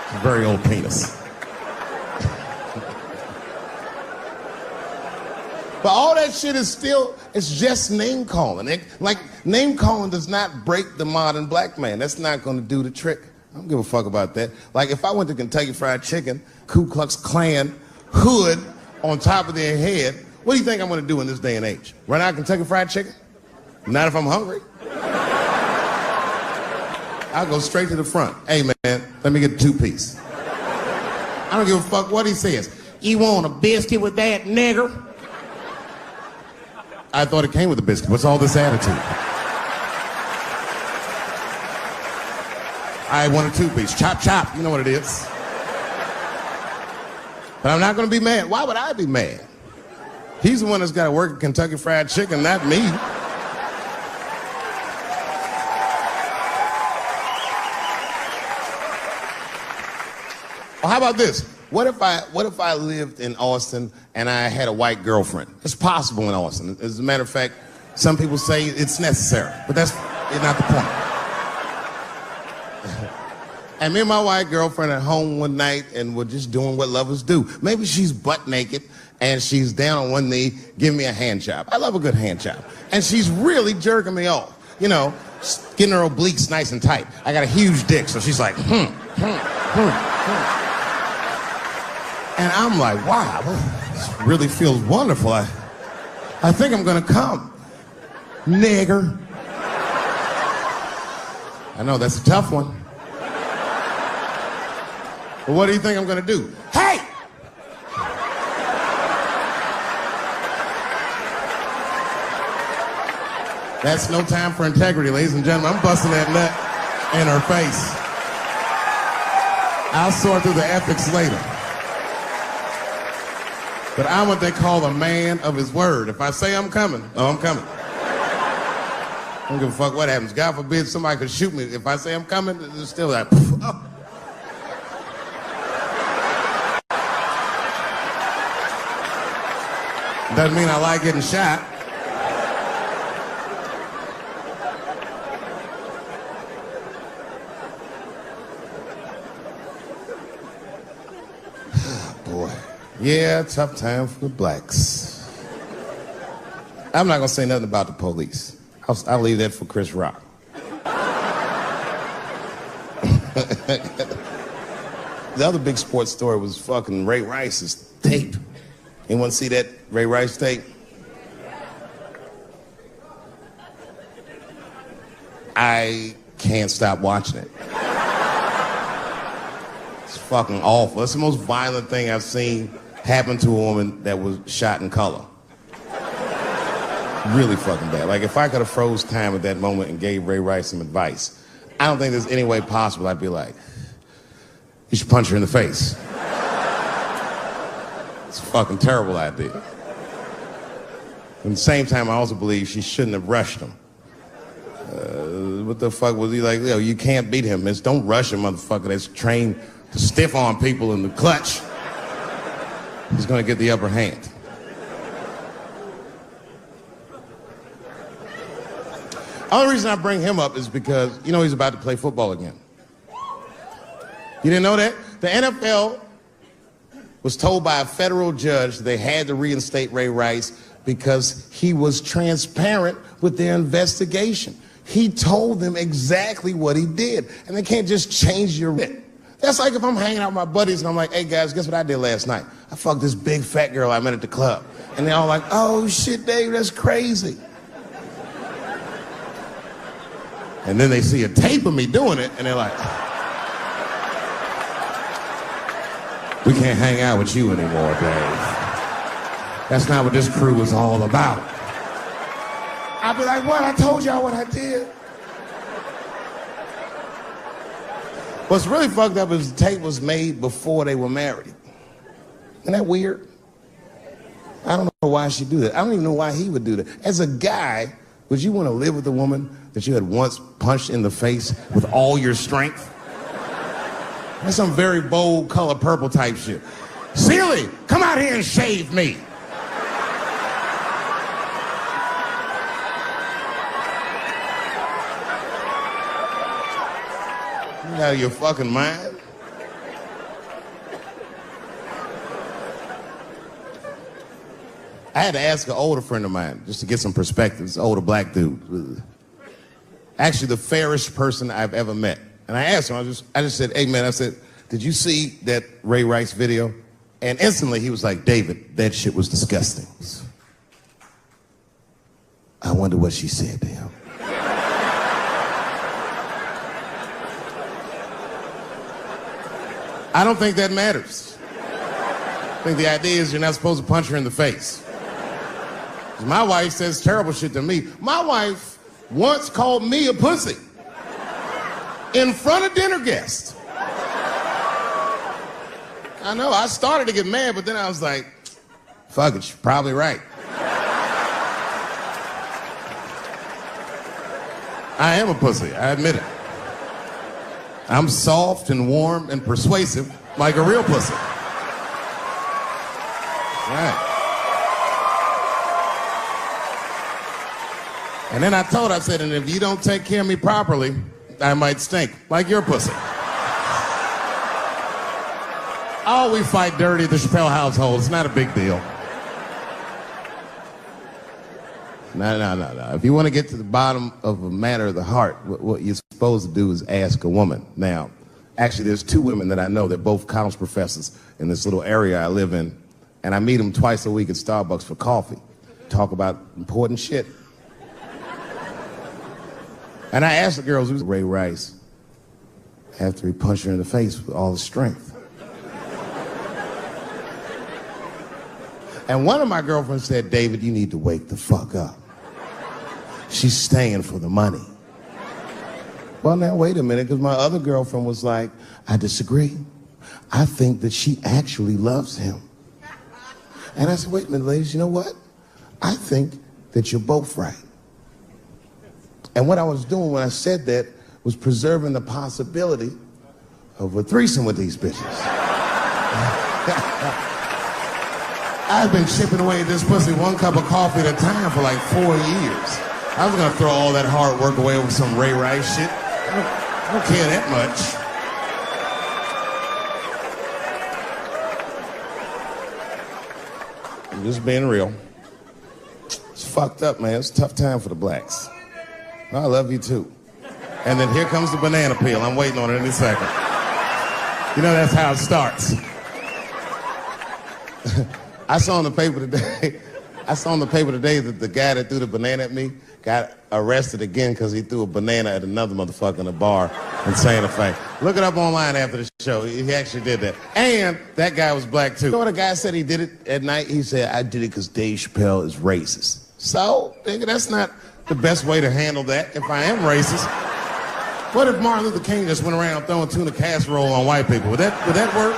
E: It's a very old penis. But all that shit is still, it's just name calling. Like, name calling does not break the modern black man. That's not gonna do the trick. I don't give a fuck about that. Like, if I went to Kentucky Fried Chicken, Ku Klux Klan hood on top of their head, what do you think I'm gonna do in this day and age? Run out Kentucky Fried Chicken? Not if I'm hungry. I'll go straight to the front. Hey man, let me get a 2-piece. I don't give a fuck what he says. You want a biscuit with that, nigger? I thought it came with a biscuit. What's all this attitude? I want a 2-piece. Chop, chop. You know what it is. But I'm not going to be mad. Why would I be mad? He's the one that's got to work at Kentucky Fried Chicken, not me. Well, how about this? What if I lived in Austin and I had a white girlfriend? It's possible in Austin. As a matter of fact, some people say it's necessary, but that's not the point. And me and my white girlfriend at home one night and we're just doing what lovers do. Maybe she's butt naked and she's down on one knee giving me a hand job. I love a good hand job. And she's really jerking me off. You know, getting her obliques nice and tight. I got a huge dick, so she's like, And I'm like, wow, this really feels wonderful. I think I'm gonna come. Nigger. I know, that's a tough one. But what do you think I'm gonna do? Hey! That's no time for integrity, ladies and gentlemen. I'm busting that nut in her face. I'll sort through the ethics later. But I'm what they call a man of his word. If I say I'm coming, oh, I'm coming. I don't give a fuck what happens. God forbid somebody could shoot me. If I say I'm coming, it's still like, oh. Doesn't mean I like getting shot. Boy. Yeah, tough time for the blacks. I'm not gonna say nothing about the police. I'll leave that for Chris Rock. The other big sports story was fucking Ray Rice's tape. Anyone see that Ray Rice tape? I can't stop watching it. It's fucking awful. It's the most violent thing I've seen happen to a woman that was shot in color. Really fucking bad. Like, if I could have froze time at that moment and gave Ray Rice some advice, I don't think there's any way possible I'd be like, you should punch her in the face. It's a fucking terrible idea. At the same time, I also believe she shouldn't have rushed him. What the fuck was he like? You can't beat him. It's don't rush a motherfucker that's trained to stiff arm people in the clutch. He's gonna get the upper hand. Only reason I bring him up is because, you know, he's about to play football again. You didn't know that? The NFL was told by a federal judge they had to reinstate Ray Rice because he was transparent with their investigation. He told them exactly what he did, and they can't just change your wit. That's like if I'm hanging out with my buddies and I'm like, hey guys, guess what I did last night? I fucked this big fat girl I met at the club. And they're all like, oh shit, Dave, that's crazy. And then they see a tape of me doing it, and they're like, we can't hang out with you anymore, Dave. That's not what this crew is all about. I'll be like, what? I told y'all what I did. What's really fucked up is the tape was made before they were married. Isn't that weird? I don't know why she'd do that. I don't even know why he would do that. As a guy, would you want to live with a woman that you had once punched in the face with all your strength? That's some very bold color purple type shit. Sealy, come out here and shave me. You out of your fucking mind? I had to ask an older friend of mine just to get some perspective. This older black dude. Actually, the fairest person I've ever met. And I asked him, I just said, hey man, I said, did you see that Ray Rice video? And instantly he was like, David, that shit was disgusting. I wonder what she said to him. I don't think that matters. I think the idea is you're not supposed to punch her in the face. My wife says terrible shit to me. My wife once called me a pussy in front of dinner guests. I know, I started to get mad, but then I was like, fuck it, she's probably right. I am a pussy, I admit it. I'm soft and warm and persuasive like a real pussy. Right. And then I told her, I said, and if you don't take care of me properly, I might stink like your pussy. Oh, we fight dirty at the Chappelle household. It's not a big deal. No. If you want to get to the bottom of a matter of the heart, what you're supposed to do is ask a woman. Now, actually, there's two women that I know. They're both college professors in this little area I live in. And I meet them twice a week at Starbucks for coffee. Talk about important shit. And I asked the girls, who's Ray Rice? After he punched her in the face with all his strength. And one of my girlfriends said, David, you need to wake the fuck up. She's staying for the money. Well, now, wait a minute, because my other girlfriend was like, I disagree. I think that she actually loves him. And I said, wait a minute, ladies, you know what? I think that you're both right. And what I was doing when I said that was preserving the possibility of a threesome with these bitches. I've been chipping away at this pussy one cup of coffee at a time for like 4 years. I was gonna throw all that hard work away with some Ray Rice shit. I don't care that much. I'm just being real. It's fucked up, man. It's a tough time for the blacks. I love you too. And then here comes the banana peel. I'm waiting on it any second. You know that's how it starts. I saw in the paper today that the guy that threw the banana at me got arrested again because he threw a banana at another motherfucker in a bar in Santa Fe. Look it up online after the show. He actually did that. And that guy was black too. You know what a guy said he did it at night? He said, I did it because Dave Chappelle is racist. So, nigga, that's not the best way to handle that if I am racist. What if Martin Luther King just went around throwing tuna casserole on white people? Would that work?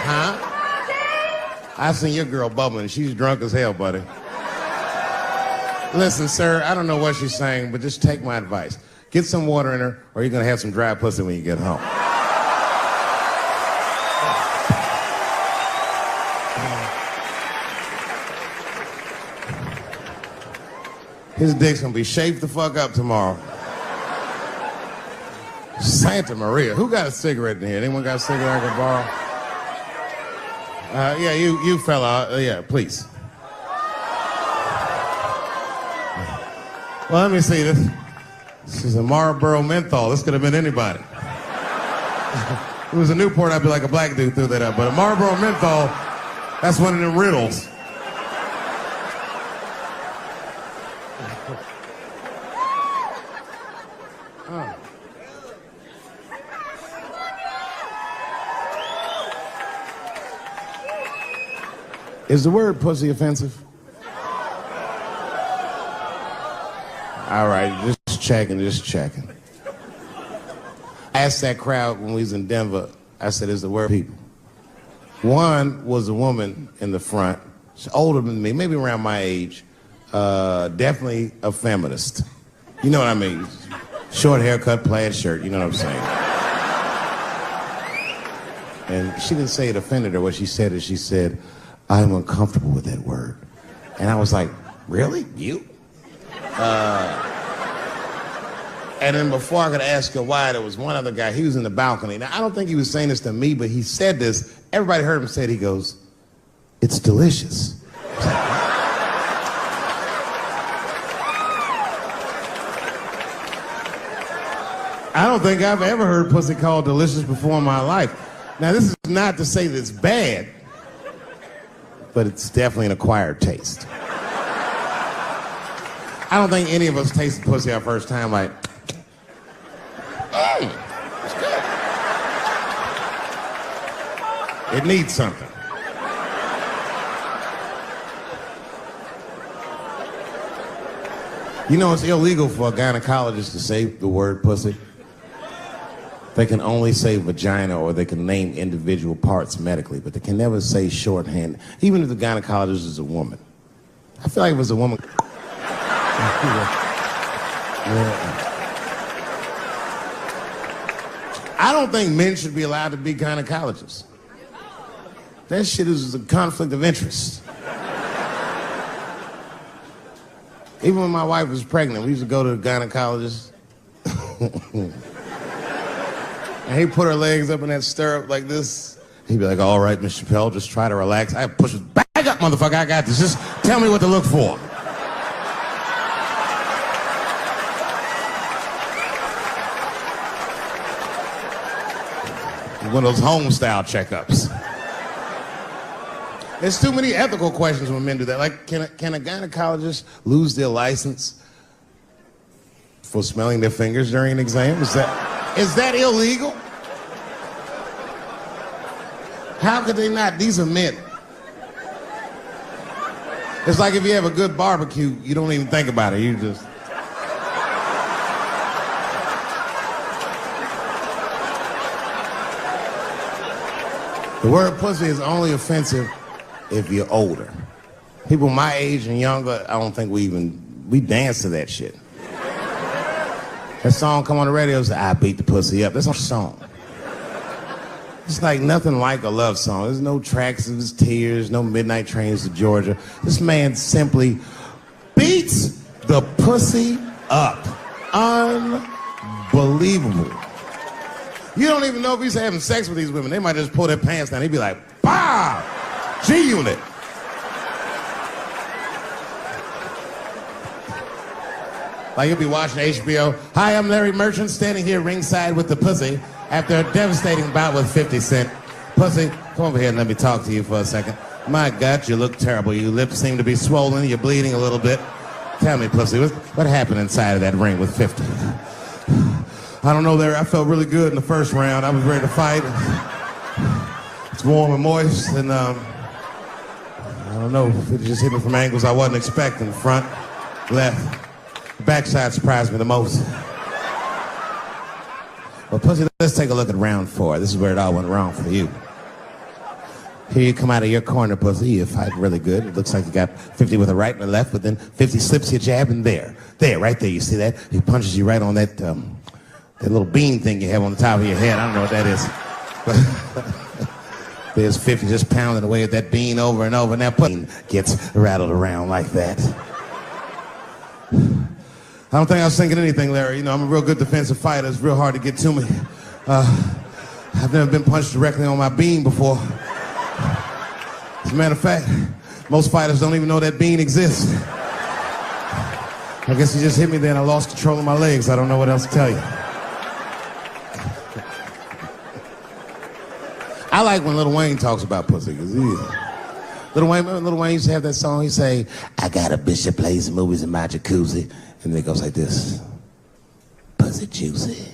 E: Huh? I seen your girl bubbling. She's drunk as hell, buddy. Listen, sir, I don't know what she's saying, but just take my advice. Get some water in her, or you're gonna have some dry pussy when you get home. His dick's gonna be shaped the fuck up tomorrow. Santa Maria. Who got a cigarette in here? Anyone got a cigarette I can borrow? Yeah, you fella. Yeah, please. Well, let me see this. This is a Marlboro menthol. This could have been anybody. If it was a Newport, I'd be like a black dude threw that up. But a Marlboro menthol, that's one of them riddles. Is the word pussy offensive? All right, just just checking. I asked that crowd when we was in Denver, I said, is the word people? One was a woman in the front. She's older than me, maybe around my age. Definitely a feminist. You know what I mean? Short haircut, plaid shirt, you know what I'm saying? And she didn't say it offended her. What she said is she said, I'm uncomfortable with that word. And I was like, really? You? And then before I could ask her why, there was one other guy. He was in the balcony. Now, I don't think he was saying this to me, but he said this. Everybody heard him say it. He goes, it's delicious. I don't think I've ever heard pussy called delicious before in my life. Now, this is not to say that it's bad, but it's definitely an acquired taste. I don't think any of us tasted pussy our first time like, it's good. It needs something. You know, it's illegal for a gynecologist to say the word pussy. They can only say vagina, or they can name individual parts medically, but they can never say shorthand, even if the gynecologist is a woman. I feel like if it was a woman. I don't think men should be allowed to be gynecologists. That shit is a conflict of interest. Even when my wife was pregnant, we used to go to the gynecologist. And he'd put her legs up in that stirrup like this. He'd be like, all right, Miss Chappelle, just try to relax. I push it back up, motherfucker, I got this. Just tell me what to look for. One of those home-style checkups. There's too many ethical questions when men do that. Like, can a gynecologist lose their license for smelling their fingers during an exam? Is that illegal? How could they not? These are men. It's like if you have a good barbecue, you don't even think about it. You just... The word pussy is only offensive if you're older. People my age and younger, I don't think we dance to that shit. That song come on the radio, say, I beat the pussy up. That's not a song. It's like nothing like a love song. There's no tracks of his tears, no midnight trains to Georgia. This man simply beats the pussy up. Unbelievable. You don't even know if he's having sex with these women. They might just pull their pants down. He'd be like, bah! G-Unit. Like you'll be watching HBO. Hi, I'm Larry Merchant, standing here ringside with the pussy after a devastating bout with 50 Cent. Pussy, come over here and let me talk to you for a second. My God, you look terrible. Your lips seem to be swollen. You're bleeding a little bit. Tell me, pussy, what happened inside of that ring with 50? I don't know, Larry. I felt really good in the first round. I was ready to fight. It's warm and moist, and I don't know. It just hit me from angles I wasn't expecting. Front, left. Backside surprised me the most. Well, pussy, let's take a look at round 4. This is where it all went wrong for you. Here you come out of your corner, pussy. You fight really good. It looks like you got 50 with a right and a left, but then 50 slips your jab, and there, right there, you see that? He punches you right on that little bean thing you have on the top of your head. I don't know what that is. But there's 50 just pounding away at that bean over and over, and that pussy gets rattled around like that. I don't think I was thinking anything, Larry. You know, I'm a real good defensive fighter. It's real hard to get to me. I've never been punched directly on my bean before. As a matter of fact, most fighters don't even know that bean exists. I guess he just hit me there and I lost control of my legs. I don't know what else to tell you. I like when Lil Wayne talks about pussy, because Lil Wayne used to have that song. He say, I got a bitch that plays the movies in my jacuzzi. And then it goes like this. Pussy juicy.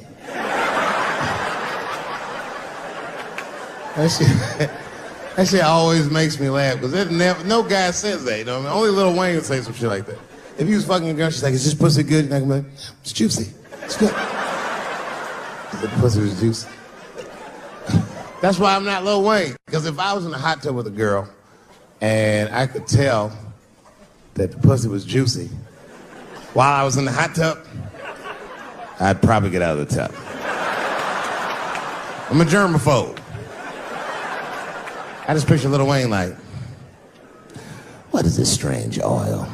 E: That shit always makes me laugh, because no guy says that, you know what I mean? Only Lil Wayne would say some shit like that. If you was fucking a girl, she's like, is this pussy good? And I can be like, it's juicy. It's good. The pussy was juicy. That's why I'm not Lil Wayne. Because if I was in a hot tub with a girl and I could tell that the pussy was juicy while I was in the hot tub, I'd probably get out of the tub. I'm a germaphobe. I just picture Lil Wayne like, what is this strange oil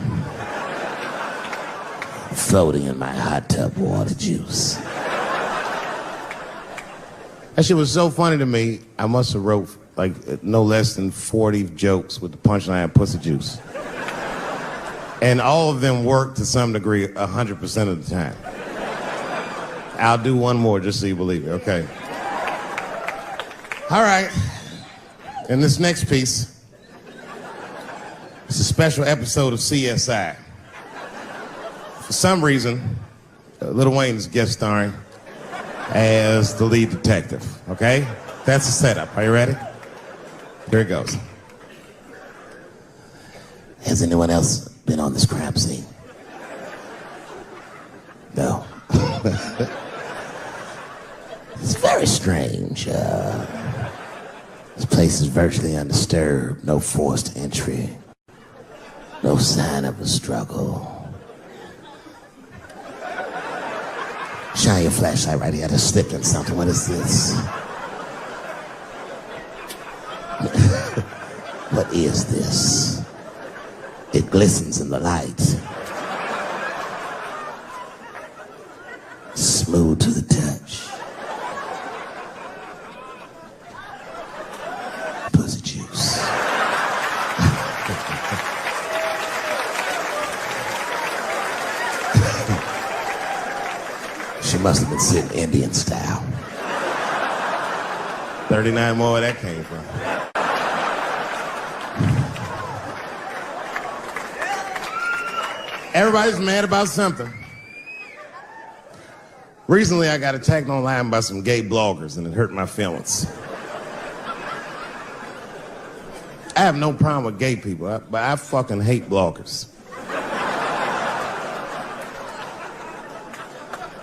E: floating in my hot tub water juice? That shit was so funny to me, I must have wrote like no less than 40 jokes with the punchline pussy juice. And all of them work to some degree 100% of the time. I'll do one more just so you believe it, okay? All right, and this next piece, it's a special episode of CSI. For some reason, Lil Wayne is guest starring as the lead detective, okay? That's the setup. Are you ready? Here it goes. Has anyone else been on this crime scene? No. It's very strange. This place is virtually undisturbed. No forced entry. No sign of a struggle. Shine your flashlight right here. I just slipped in something. What is this? What is this? It glistens in the light. Smooth to the touch. Pussy juice. She must have been sitting Indian style. 39 more where that came from. Everybody's mad about something. Recently, I got attacked online by some gay bloggers, and it hurt my feelings. I have no problem with gay people, but I fucking hate bloggers.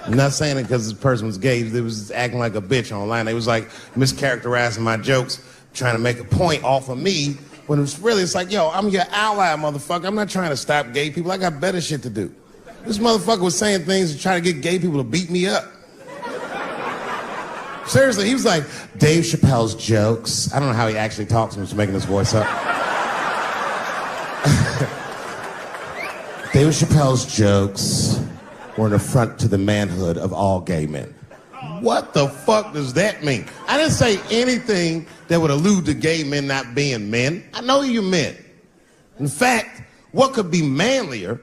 E: I'm not saying it because this person was gay. They was acting like a bitch online. They was like mischaracterizing my jokes, trying to make a point off of me, when it was really, it's like, yo, I'm your ally, motherfucker. I'm not trying to stop gay people. I got better shit to do. This motherfucker was saying things to try to get gay people to beat me up. Seriously, he was like, Dave Chappelle's jokes. I don't know how he actually talks. I'm just making his voice up. Dave Chappelle's jokes were an affront to the manhood of all gay men. What the fuck does that mean? I didn't say anything that would allude to gay men not being men. I know you men. In fact, what could be manlier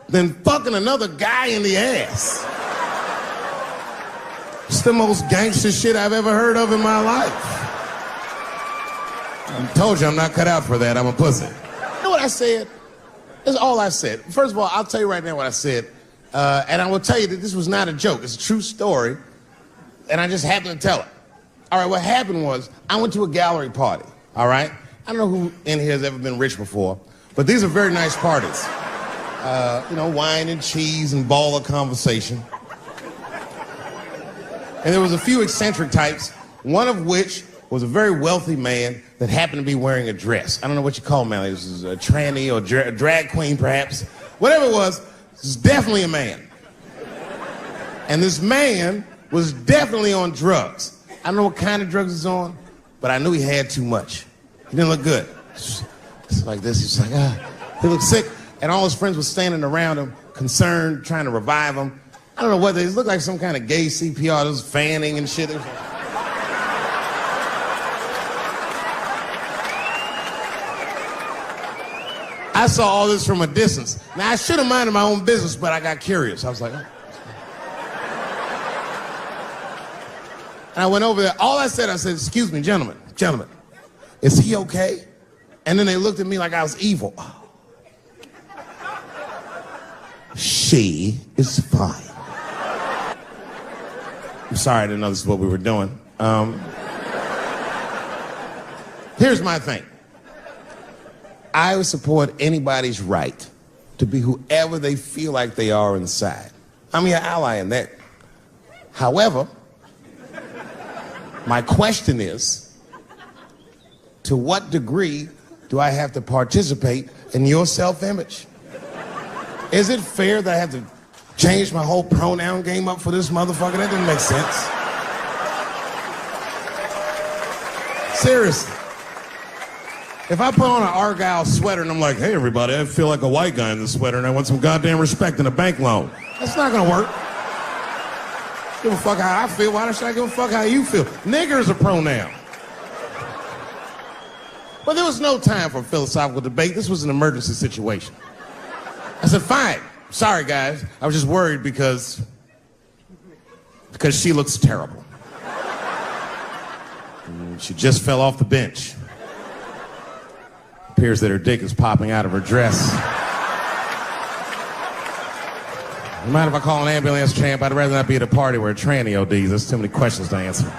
E: than fucking another guy in the ass? It's the most gangster shit I've ever heard of in my life. I told you I'm not cut out for that. I'm a pussy. You know what I said? That's all I said. First of all, I'll tell you right now what I said. And I will tell you that this was not a joke. It's a true story. And I just happened to tell it. All right, what happened was I went to a gallery party, all right? I don't know who in here has ever been rich before, but these are very nice parties. You know, wine and cheese and ball of conversation. And there was a few eccentric types, one of which was a very wealthy man that happened to be wearing a dress. I don't know what you call him, man. This is a tranny or a drag queen, perhaps. Whatever it was definitely a man. And this man was definitely on drugs. I don't know what kind of drugs he's on, but I knew he had too much. He didn't look good. It's like this. He's like, he looked sick. And all his friends were standing around him, concerned, trying to revive him. I don't know what they looked like, some kind of gay CPR. There was fanning and shit. I saw all this from a distance. Now, I should have minded my own business, but I got curious. I was like, oh. And I went over there. All I said, excuse me, gentlemen, is he okay? And then they looked at me like I was evil. She is fine. I'm sorry, I didn't know this is what we were doing. Here's my thing. I would support anybody's right to be whoever they feel like they are inside. I'm your ally in that. However, my question is, to what degree do I have to participate in your self-image? Is it fair that I have to change my whole pronoun game up for this motherfucker? That doesn't make sense. Seriously. If I put on an Argyle sweater and I'm like, hey everybody, I feel like a white guy in this sweater and I want some goddamn respect and a bank loan. That's not gonna work. Give a fuck how I feel. Why should I give a fuck how you feel? Nigger is a pronoun. But there was no time for philosophical debate. This was an emergency situation. I said, fine. Sorry, guys. I was just worried because she looks terrible. She just fell off the bench. Appears that her dick is popping out of her dress. You mind if I call an ambulance, champ? I'd rather not be at a party where a tranny ODs. There's too many questions to answer.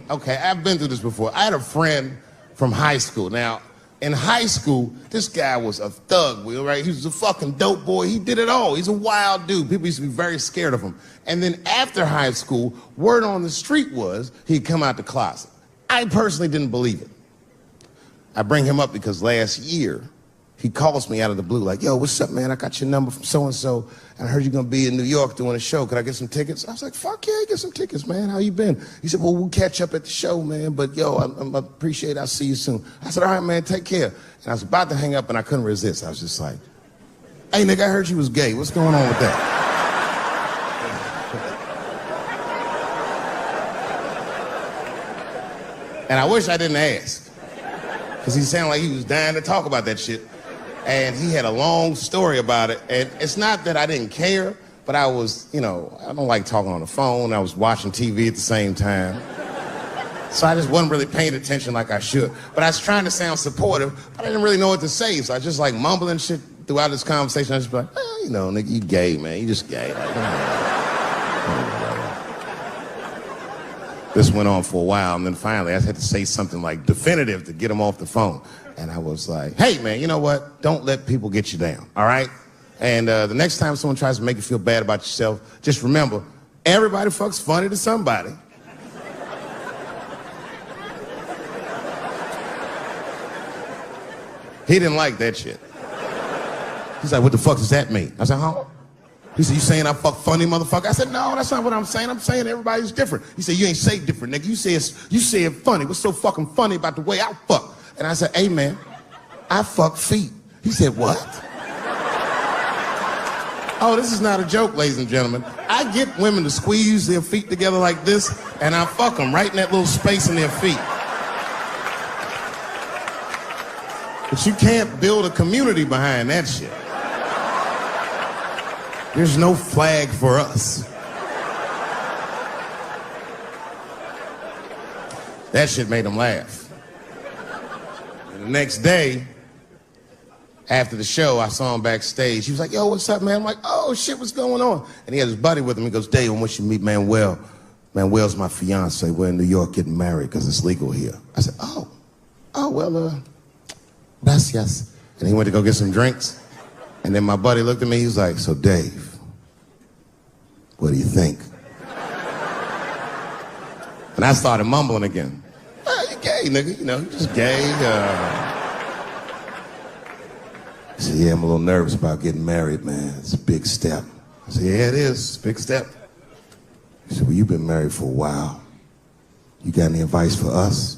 E: Okay, I've been through this before. I had a friend from high school. Now, in high school, this guy was a thug, Will, right? He was a fucking dope boy. He did it all. He's a wild dude. People used to be very scared of him. And then after high school, word on the street was he'd come out the closet. I personally didn't believe it. I bring him up because last year, he calls me out of the blue like, yo, what's up, man? I got your number from so-and-so, and I heard you're going to be in New York doing a show. Could I get some tickets? I was like, fuck yeah, get some tickets, man. How you been? He said, well, we'll catch up at the show, man, but yo, I appreciate it. I'll see you soon. I said, all right, man, take care. And I was about to hang up, and I couldn't resist. I was just like, hey, nigga, I heard you was gay. What's going on with that? And I wish I didn't ask, because he sounded like he was dying to talk about that shit. And he had a long story about it. And it's not that I didn't care, but I was, I don't like talking on the phone. I was watching TV at the same time. So I just wasn't really paying attention like I should. But I was trying to sound supportive, but I didn't really know what to say. So I just like mumbling shit throughout this conversation. I just be like, nigga, you gay, man. You just gay. This went on for a while, and then finally I had to say something like definitive to get him off the phone. And I was like, hey, man, you know what? Don't let people get you down, all right? And the next time someone tries to make you feel bad about yourself, just remember, everybody fucks funny to somebody. He didn't like that shit. He's like, what the fuck does that mean? I said, huh? He said, you saying I fuck funny, motherfucker? I said, no, that's not what I'm saying. I'm saying everybody's different. He said, you ain't say different, nigga. You said funny. What's so fucking funny about the way I fuck? And I said, hey, man, I fuck feet. He said, what? Oh, this is not a joke, ladies and gentlemen. I get women to squeeze their feet together like this, and I fuck them right in that little space in their feet. But you can't build a community behind that shit. There's no flag for us. That shit made him laugh. And the next day, after the show, I saw him backstage. He was like, yo, what's up, man? I'm like, oh, shit, what's going on? And he had his buddy with him. He goes, Dave, I want you to meet Manuel. Manuel's my fiance. We're in New York getting married because it's legal here. I said, well, gracias. And he went to go get some drinks. And then my buddy looked at me. He was like, so, Dave, what do you think? And I started mumbling again. You gay, nigga. You just gay. He said, yeah, I'm a little nervous about getting married, man. It's a big step. I said, yeah, it is. It's a big step. He said, well, you've been married for a while. You got any advice for us?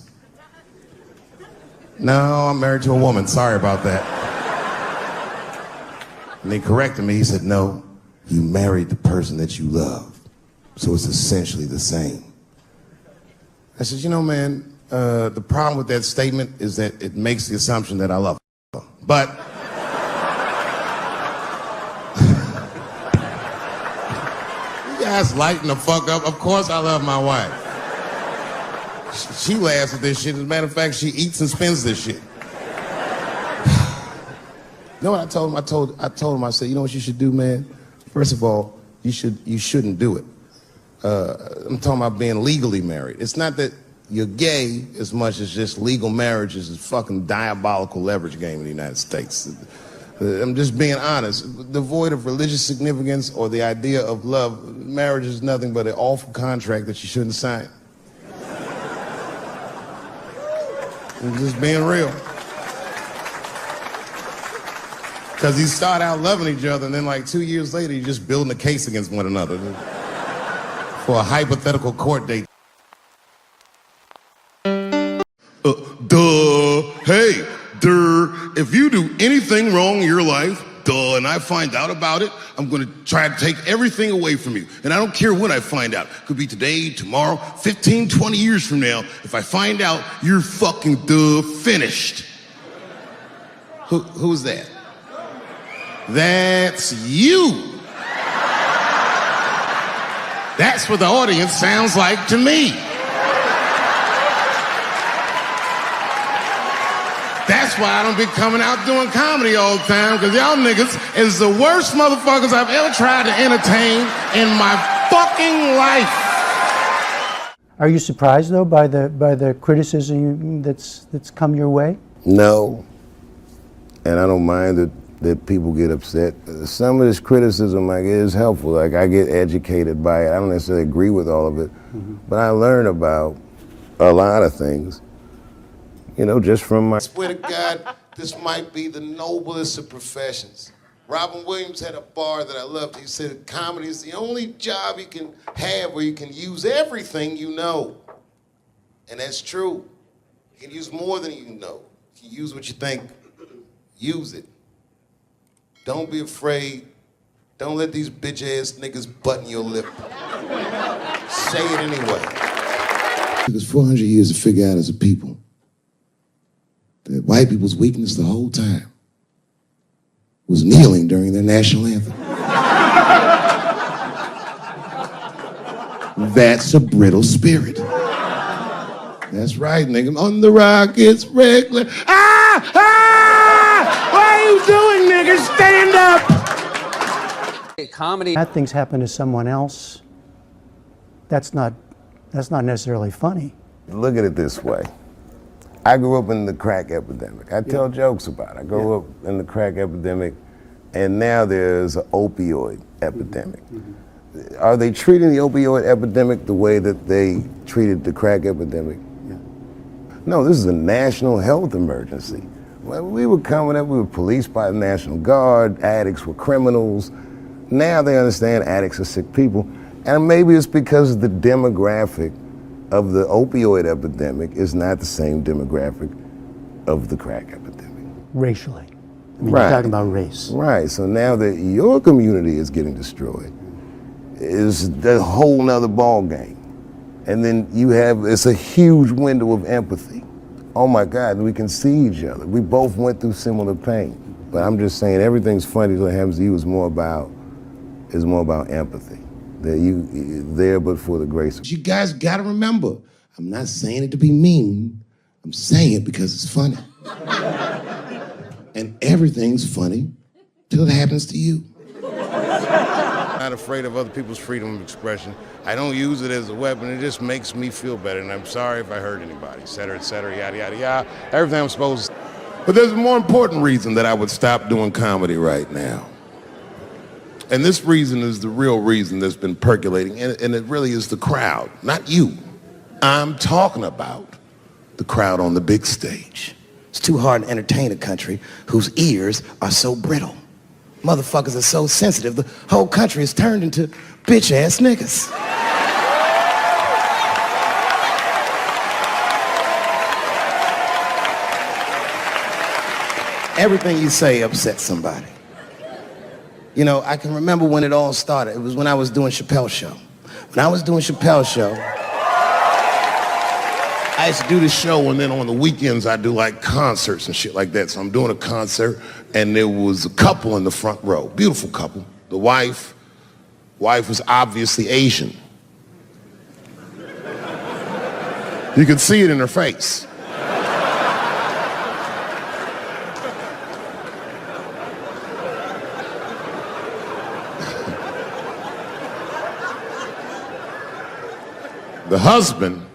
E: No, I'm married to a woman. Sorry about that. And they corrected me. He said, no, you married the person that you love. So it's essentially the same. I said, man, the problem with that statement is that it makes the assumption that I love her. But you guys lighten the fuck up. Of course I love my wife. She laughs at this shit. As a matter of fact, she eats and spends this shit. You know what I told him? I told him, I said, you know what you should do, man? First of all, you shouldn't do it. I'm talking about being legally married. It's not that you're gay as much as just legal marriage is a fucking diabolical leverage game in the United States. I'm just being honest. Devoid of religious significance or the idea of love, marriage is nothing but an awful contract that you shouldn't sign. I'm just being real. Because you start out loving each other, and then like 2 years later, you're just building a case against one another for a hypothetical court date.
C: Hey, if you do anything wrong in your life, and I find out about it, I'm gonna try to take everything away from you. And I don't care when I find out. Could be today, tomorrow, 15, 20 years from now. If I find out, you're fucking finished.
E: Who's that? That's you. That's what the audience sounds like to me. That's why I don't be coming out doing comedy all the time, because y'all niggas is the worst motherfuckers I've ever tried to entertain in my fucking life.
F: Are you surprised though by the criticism that's come your way?
G: No, and I don't mind that people get upset. Some of this criticism like is helpful. Like I get educated by it. I don't necessarily agree with all of it, but I learn about a lot of things. You know, just from my...
E: I swear to God, this might be the noblest of professions. Robin Williams had a bar that I loved. He said comedy is the only job you can have where you can use everything you know. And that's true. You can use more than you know. You can use what you think. Use it. Don't be afraid. Don't let these bitch-ass niggas button your lip. Say it anyway.
A: It took us 400 years to figure out as a people that white people's weakness the whole time was kneeling during their national anthem. That's a brittle spirit. That's right, nigga. On the rock, it's regular. Ah! Ah! What are you doing, nigga? Stand up!
H: Comedy.
F: Bad things happen to someone else. That's not necessarily funny.
G: Look at it this way. I grew up in the crack epidemic. I tell jokes about it. I grew up in the crack epidemic, and now there's an opioid epidemic. Are they treating the opioid epidemic the way that they treated the crack epidemic? No, this is a national health emergency. When we were coming up, we were policed by the National Guard, addicts were criminals. Now they understand addicts are sick people. And maybe it's because the demographic of the opioid epidemic is not the same demographic of the crack epidemic.
F: Racially. I mean, you're talking about race.
G: Right, so now that your community is getting destroyed, it's a whole nother ball game. And then it's a huge window of empathy. Oh my God, we can see each other. We both went through similar pain. But I'm just saying everything's funny that happens to you is more about empathy. That you there but for the grace of...
A: You guys gotta remember, I'm not saying it to be mean. I'm saying it because it's funny. And everything's funny till it happens to you.
C: I'm not afraid of other people's freedom of expression. I don't use it as a weapon. It just makes me feel better. And I'm sorry if I hurt anybody, et cetera, yada, yada, yada. Everything I'm supposed to.
E: But there's a more important reason that I would stop doing comedy right now. And this reason is the real reason that's been percolating, and it really is the crowd, not you. I'm talking about the crowd on the big stage.
I: It's too hard to entertain a country whose ears are so brittle. Motherfuckers are so sensitive, the whole country is turned into bitch-ass niggas. Everything you say upsets somebody. You know, I can remember when it all started. It was when I was doing Chappelle's show. When I was doing Chappelle's show,
E: I used to do this show, and then on the weekends I do like concerts and shit like that. So I'm doing a concert, and there was a couple in the front row, beautiful couple. The wife was obviously Asian. You could see it in her face.
C: The husband,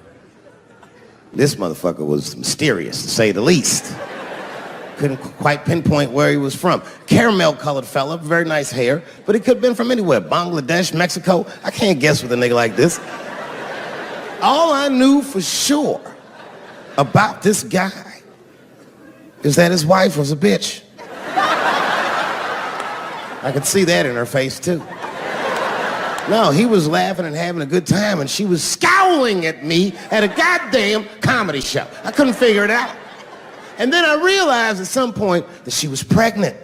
I: this motherfucker was mysterious, to say the least. Couldn't quite pinpoint where he was from. Caramel-colored fella, very nice hair, but he could have been from anywhere. Bangladesh, Mexico. I can't guess with a nigga like this. All I knew for sure about this guy is that his wife was a bitch. I could see that in her face, too. No, he was laughing and having a good time, and she was scowling at me at a goddamn comedy show. I couldn't figure it out. And then I realized at some point that she was pregnant,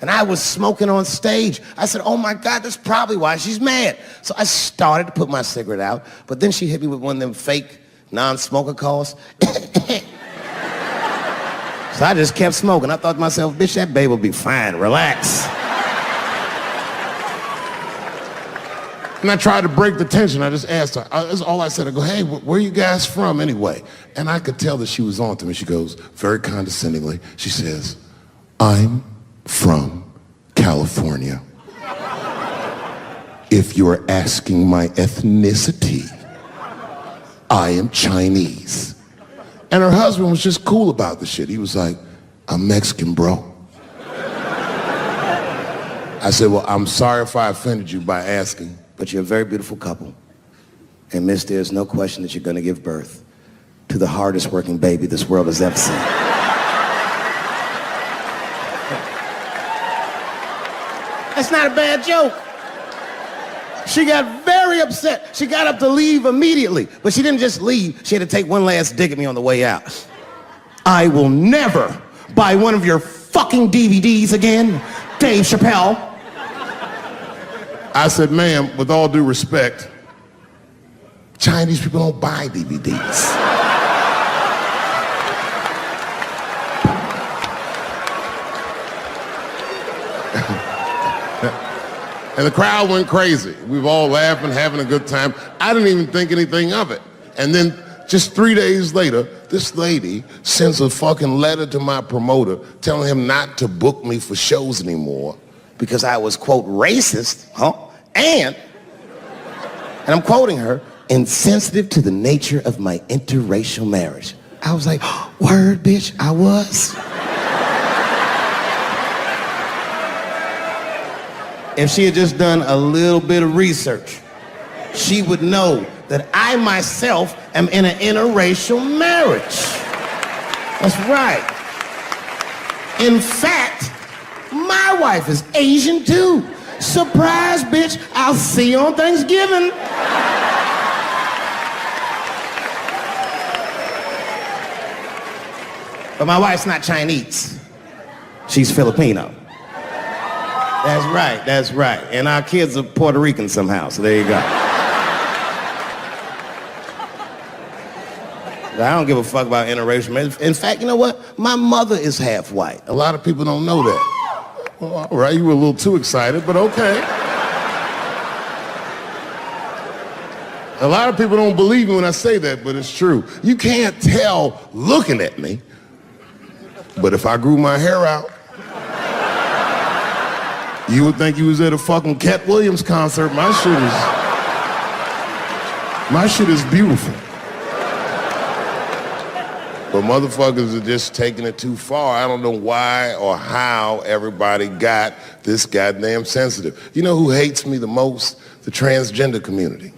I: and I was smoking on stage. I said, oh my God, that's probably why she's mad. So I started to put my cigarette out, but then she hit me with one of them fake non-smoker calls. So I just kept smoking. I thought to myself, bitch, that baby will be fine, relax.
C: and I tried to break the tension. I just asked her. That's all I said. I go, hey, where are you guys from anyway? And I could tell that she was on to me. She goes, very condescendingly, she says, I'm from California. If you're asking my ethnicity, I am Chinese. And her husband was just cool about the shit. He was like, I'm Mexican, bro. I said, well, I'm sorry if I offended you by asking.
I: But you're a very beautiful couple. And miss, there's no question that you're gonna give birth to the hardest working baby this world has ever seen. That's not a bad joke. She got very upset. She got up to leave immediately, but she didn't just leave. She had to take one last dig at me on the way out. I will never buy one of your fucking DVDs again, Dave Chappelle.
C: I said, ma'am, with all due respect, Chinese people don't buy DVDs. And the crowd went crazy. We were all laughing, having a good time. I didn't even think anything of it. And then just 3 days later, this lady sends a fucking letter to my promoter telling him not to book me for shows anymore.
I: Because I was, quote, racist, and I'm quoting her, insensitive to the nature of my interracial marriage. I was like, word, bitch, I was. If she had just done a little bit of research, she would know that I myself am in an interracial marriage. That's right. In fact, my wife is Asian too. Surprise, bitch, I'll see you on Thanksgiving. But my wife's not Chinese. She's Filipino. That's right. And our kids are Puerto Rican somehow, so there you go. I don't give a fuck about interracial marriage. In fact, you know what? My mother is half white.
C: A lot of people don't know that. Well, all right, you were a little too excited, but okay. A lot of people don't believe me when I say that, but it's true. You can't tell looking at me, but if I grew my hair out, you would think you was at a fucking Cat Williams concert. My shit is beautiful. But motherfuckers are just taking it too far. I don't know why or how everybody got this goddamn sensitive. You know who hates me the most? The transgender community.